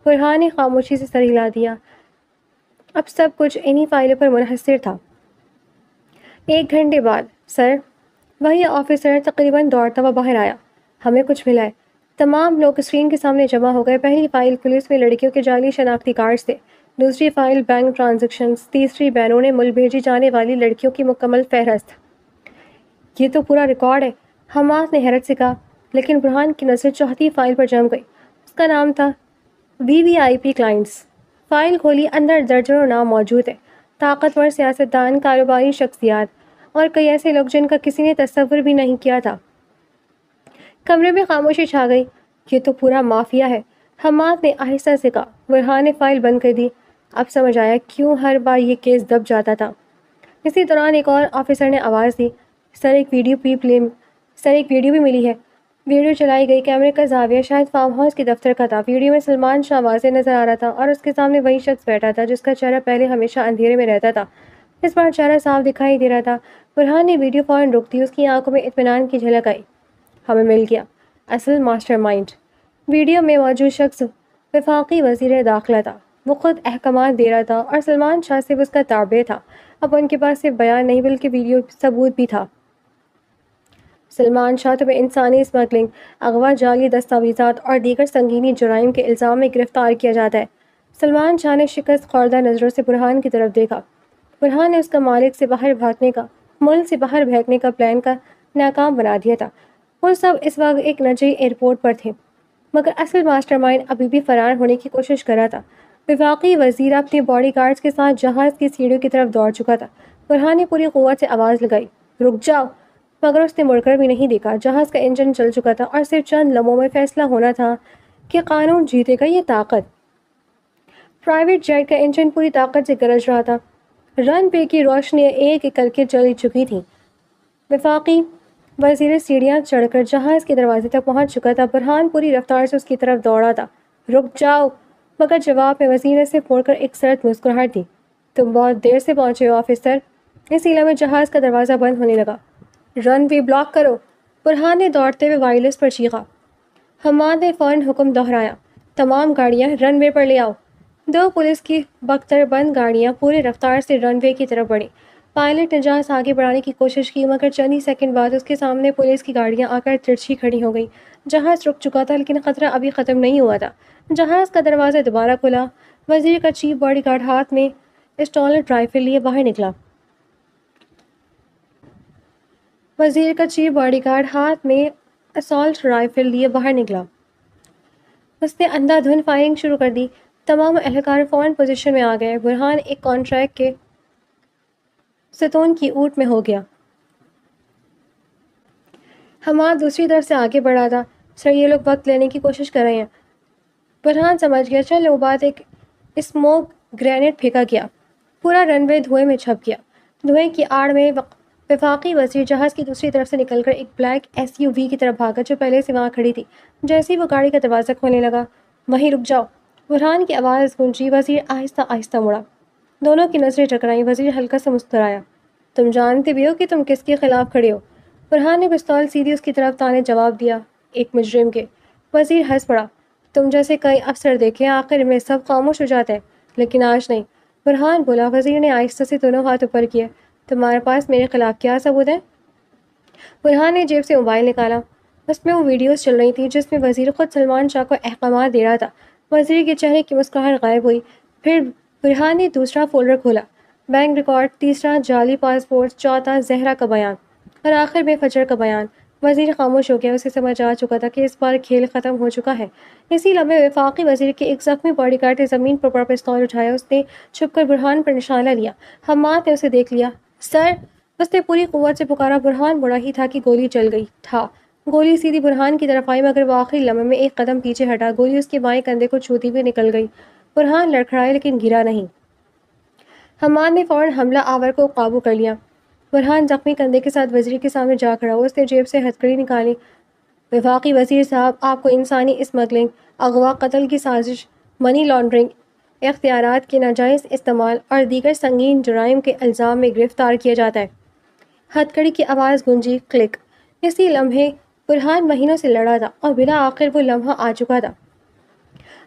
برہان نے خاموشی سے سر ہلا دیا۔ اب سب کچھ انہی فائلوں پر منحصر تھا۔ 1 گھنٹے بعد، سر، وہی آفیسر تقریباً دوڑتا ہوا باہر آیا۔ ہمیں کچھ ملا ہے۔ تمام لوگ اسکرین کے سامنے جمع ہو گئے۔ پہلی فائل پولیس میں لڑکیوں کے جعلی شناختی کارڈز تھے، دوسری فائل بینک ٹرانزیکشنز، تیسری بیرون ملک بھیجی جانے والی لڑکیوں کی مکمل فہرست۔ یہ تو پورا ریکارڈ ہے، حماد نے حیرت سے کہا، لیکن برہان کی نظر چوتھی فائل پر جم گئی۔ اس کا نام تھا VVIP کلائنٹس۔ فائل کھولی، اندر درجنوں نام موجود ہیں، طاقتور سیاستدان، کاروباری شخصیات اور کئی ایسے لوگ جن کا کسی نے تصور بھی نہیں کیا تھا۔ کمرے میں خاموشی چھا گئی۔ یہ تو پورا مافیا ہے، حماد نے آہستہ سے کہا۔ برہان نے فائل بند کر دی۔ اب سمجھ آیا کیوں ہر بار یہ کیس دب جاتا تھا۔ اسی دوران ایک اور آفیسر نے آواز دی، سر ایک ویڈیو بھی ملی ہے۔ ویڈیو چلائی گئی۔ کیمرے کا زاویہ شاید فارم ہاؤس کے دفتر کا تھا۔ ویڈیو میں سلمان شاہ واضح نظر آ رہا تھا اور اس کے سامنے وہی شخص بیٹھا تھا جس کا چہرہ پہلے ہمیشہ اندھیرے میں رہتا تھا۔ اس بار چہرہ صاف دکھائی دے رہا تھا۔ برہان نے ویڈیو فوراً روک دی۔ اس کی آنکھوں میں اطمینان کی جھلک آئی۔ ہمیں مل گیا اصل ماسٹر مائنڈ۔ ویڈیو میں موجود شخص وفاقی وزیر داخلہ تھا۔ وہ خود احکامات دے رہا تھا اور سلمان شاہ صرف اس کا تابع تھا۔ اب ان کے پاس صرف بیان نہیں بلکہ ویڈیو ثبوت بھی تھا۔ سلمان شاہ تمہیں انسانی اسمگلنگ، اغوا، جعلی دستاویزات اور دیگر سنگین جرائم کے الزام میں گرفتار کیا جاتا ہے۔ سلمان شاہ نے شکست خوردہ نظروں سے برہان کی طرف دیکھا۔ برہان نے اس کا ملک سے باہر بھاگنے کا پلان کا ناکام بنا دیا تھا۔ وہ سب اس وقت ایک نجی ایئرپورٹ پر تھے، مگر اصل ماسٹر مائنڈ ابھی بھی فرار ہونے کی کوشش کر رہا تھا۔ وفاقی وزیر اپنے باڈی گارڈز کے ساتھ جہاز کی سیڑھیوں کی طرف دوڑ چکا تھا۔ برہان نے پوری قوت سے آواز لگائی، رک جاؤ، مگر اس نے مڑ کر بھی نہیں دیکھا۔ جہاز کا انجن چل چکا تھا اور صرف چند لمحوں میں فیصلہ ہونا تھا کہ قانون جیتے گا یا طاقت۔ پرائیویٹ جیٹ کا انجن پوری طاقت سے گرج رہا تھا۔ رن وے کی روشنیاں ایک ایک کر کے چلی چکی تھیں۔ وفاقی وزیر سیڑھیاں چڑھ کر جہاز کے دروازے تک پہنچ چکا تھا۔ برہان پوری رفتار سے اس کی طرف دوڑا تھا، رک جاؤ، مگر جواب میں وزیر نے صرف مڑ کر ایک سرد مسکراہٹ دی، تم بہت دیر سے پہنچے ہو آفیسر۔ اسی لمحے جہاز کا دروازہ بند ہونے لگا۔ رن وے بلاک کرو، برہان نے دوڑتے ہوئے وائرلیس پر چیخا۔ حماد نے فوراً حکم دہرایا، تمام گاڑیاں رن وے پر لے آؤ۔ دو پولیس کی بختر بند گاڑیاں پوری رفتار سے رن وے کی طرف بڑھیں۔ پائلٹ نے جہاز آگے بڑھانے کی کوشش کی، مگر چند ہی سیکنڈ بعد اس کے سامنے پولیس کی گاڑیاں آ کر ترچھی کھڑی ہو گئیں۔ جہاز رک چکا تھا لیکن خطرہ ابھی ختم نہیں ہوا تھا۔ جہاز کا دروازہ دوبارہ کھلا۔ وزیر کا چیف باڈی گارڈ ہاتھ میں اسٹالٹ رائفل لیے باہر نکلا۔ اس نے اندھا دھند فائرنگ شروع کر دی۔ تمام اہلکار فوراً پوزیشن میں آ گئے۔ برہان ایک کانٹریکٹ کے ستون کی اونٹ میں ہو گیا۔ حماد دوسری طرف سے آگے بڑھا تھا، سر یہ لوگ وقت لینے کی کوشش کر رہے ہیں۔ برہان سمجھ گیا۔ چند لوگوں بعد ایک اسموک گرینیڈ پھینکا گیا۔ پورا رن وے دھوئیں میں چھپ گیا۔ دھوئیں کی آڑ میں وفاقی وزیر جہاز کی دوسری طرف سے نکل کر ایک بلیک SUV کی طرف بھاگا جو پہلے سے وہاں کھڑی تھی۔ جیسے ہی وہ گاڑی کا دروازہ کھولنے لگا، وہیں رک جاؤ، برہان کی آواز گونجی۔ وزیر آہستہ آہستہ مڑا۔ دونوں کی نظریں ٹکرائیں۔ وزیر ہلکا سا مسکرایا، تم جانتے بھی ہو کہ تم کس کے خلاف کھڑے ہو؟ برہان نے پستول سیدھی اس کی طرف تانے جواب دیا، ایک مجرم کے۔ وزیر ہنس پڑا، تم جیسے کئی افسر دیکھے آخر میں سب خاموش ہو جاتے ہیں، لیکن آج نہیں۔ برہان بولا۔ وزیر نے آہستہ سے دونوں ہاتھ اوپر کیے، تمہارے پاس میرے خلاف کیا ثبوت ہے؟ برہان نے جیب سے موبائل نکالا۔ اس میں وہ ویڈیوز چل رہی تھیں جس میں وزیر خود سلمان شاہ کو احکامات دے رہا تھا۔ وزیر کے چہرے کی مسکراہٹ غائب ہوئی۔ پھر برہان نے دوسرا فولڈر کھولا، بینک ریکارڈ، تیسرا جعلی پاسپورٹ، چوتھا زہرا کا بیان اور آخر میں فجر کا بیان۔ وزیر خاموش ہو گیا۔ اسے سمجھ آ چکا تھا کہ اس بار کھیل ختم ہو چکا ہے۔ اسی لمحے وفاقی وزیر کے ایک زخمی باڈی گارڈ نے زمین پر پستول اٹھایا۔ اس نے چھپ کر برہان پر نشانہ لیا۔ حماد نے اسے دیکھ لیا۔ سر، اس نے پوری قوت سے پکارا۔ برہان بڑا ہی تھا کہ گولی چل گئی تھا۔ گولی سیدھی برہان کی طرف آئی مگر وہ آخری لمحے میں ایک قدم پیچھے ہٹا۔ گولی اس کے بائیں کندھے کو چھوتی ہوئی نکل گئی۔ برہان لڑکھڑایا لیکن گرا نہیں۔ حماد نے فوراً حملہ آور کو قابو کر لیا۔ برہان زخمی کندھے کے ساتھ وزیر کے سامنے جا کھڑا ہوا۔ اس نے جیب سے ہتھکڑی نکالی۔ وفاقی وزیر صاحب، آپ کو انسانی اسمگلنگ، اغوا، قتل کی سازش، منی لانڈرنگ، اختیارات کے ناجائز استعمال اور دیگر سنگین جرائم کے الزام میں گرفتار کیا جاتا ہے۔ ہتھکڑی کی آواز گونجی، کلک۔ اسی لمحے برہان مہینوں سے لڑا تھا اور بالآخر وہ لمحہ آ چکا تھا۔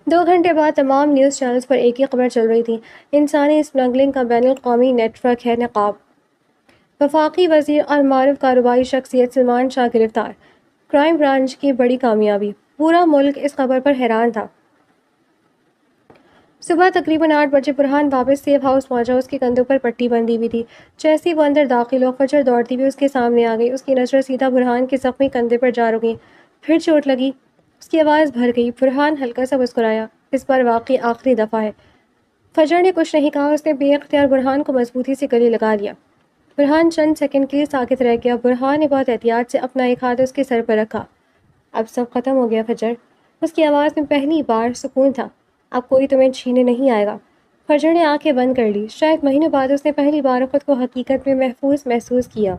2 گھنٹے بعد تمام نیوز چینلز پر ایک ہی خبر چل رہی تھی، انسانی اسمگلنگ کا بین الاقوامی نیٹ ورک ہے نقاب۔ وفاقی وزیر اور معروف کاروباری شخصیت سلمان شاہ گرفتار، کرائم برانچ کی بڑی کامیابی۔ پورا ملک اس خبر پر حیران تھا۔ صبح تقریباً 8 بجے برہان واپس سیف ہاؤس پہنچا۔ اس کے کندھوں پر پٹی بندھی ہوئی تھی۔ جیسے ہی وہ اندر داخل ہوا، فجر دوڑتی ہوئی اس کے سامنے آ گئی۔ اس کی نظریں سیدھا برہان کے زخمی کندھے پر جا رکیں۔ پھر چوٹ لگی؟ اس کی آواز بھر گئی۔ برہان ہلکا سا مسکرایا، اس بار واقعی آخری دفعہ ہے۔ فجر نے کچھ نہیں کہا۔ اس نے بے اختیار برہان کو مضبوطی سے گلے لگا لیا۔ برہان چند سیکنڈ کے لیے ساکت رہ گیا۔ برہان نے بہت احتیاط سے اپنا ایک ہاتھ اس کے سر پر رکھا۔ اب سب ختم ہو گیا فجر، اس کی آواز میں پہلی بار سکون تھا۔ اب کوئی تمہیں چھینے نہیں آئے گا۔ فجر نے آنکھیں بند کر لی۔ شاید مہینوں بعد اس نے پہلی بار خود کو حقیقت میں محفوظ محسوس کیا۔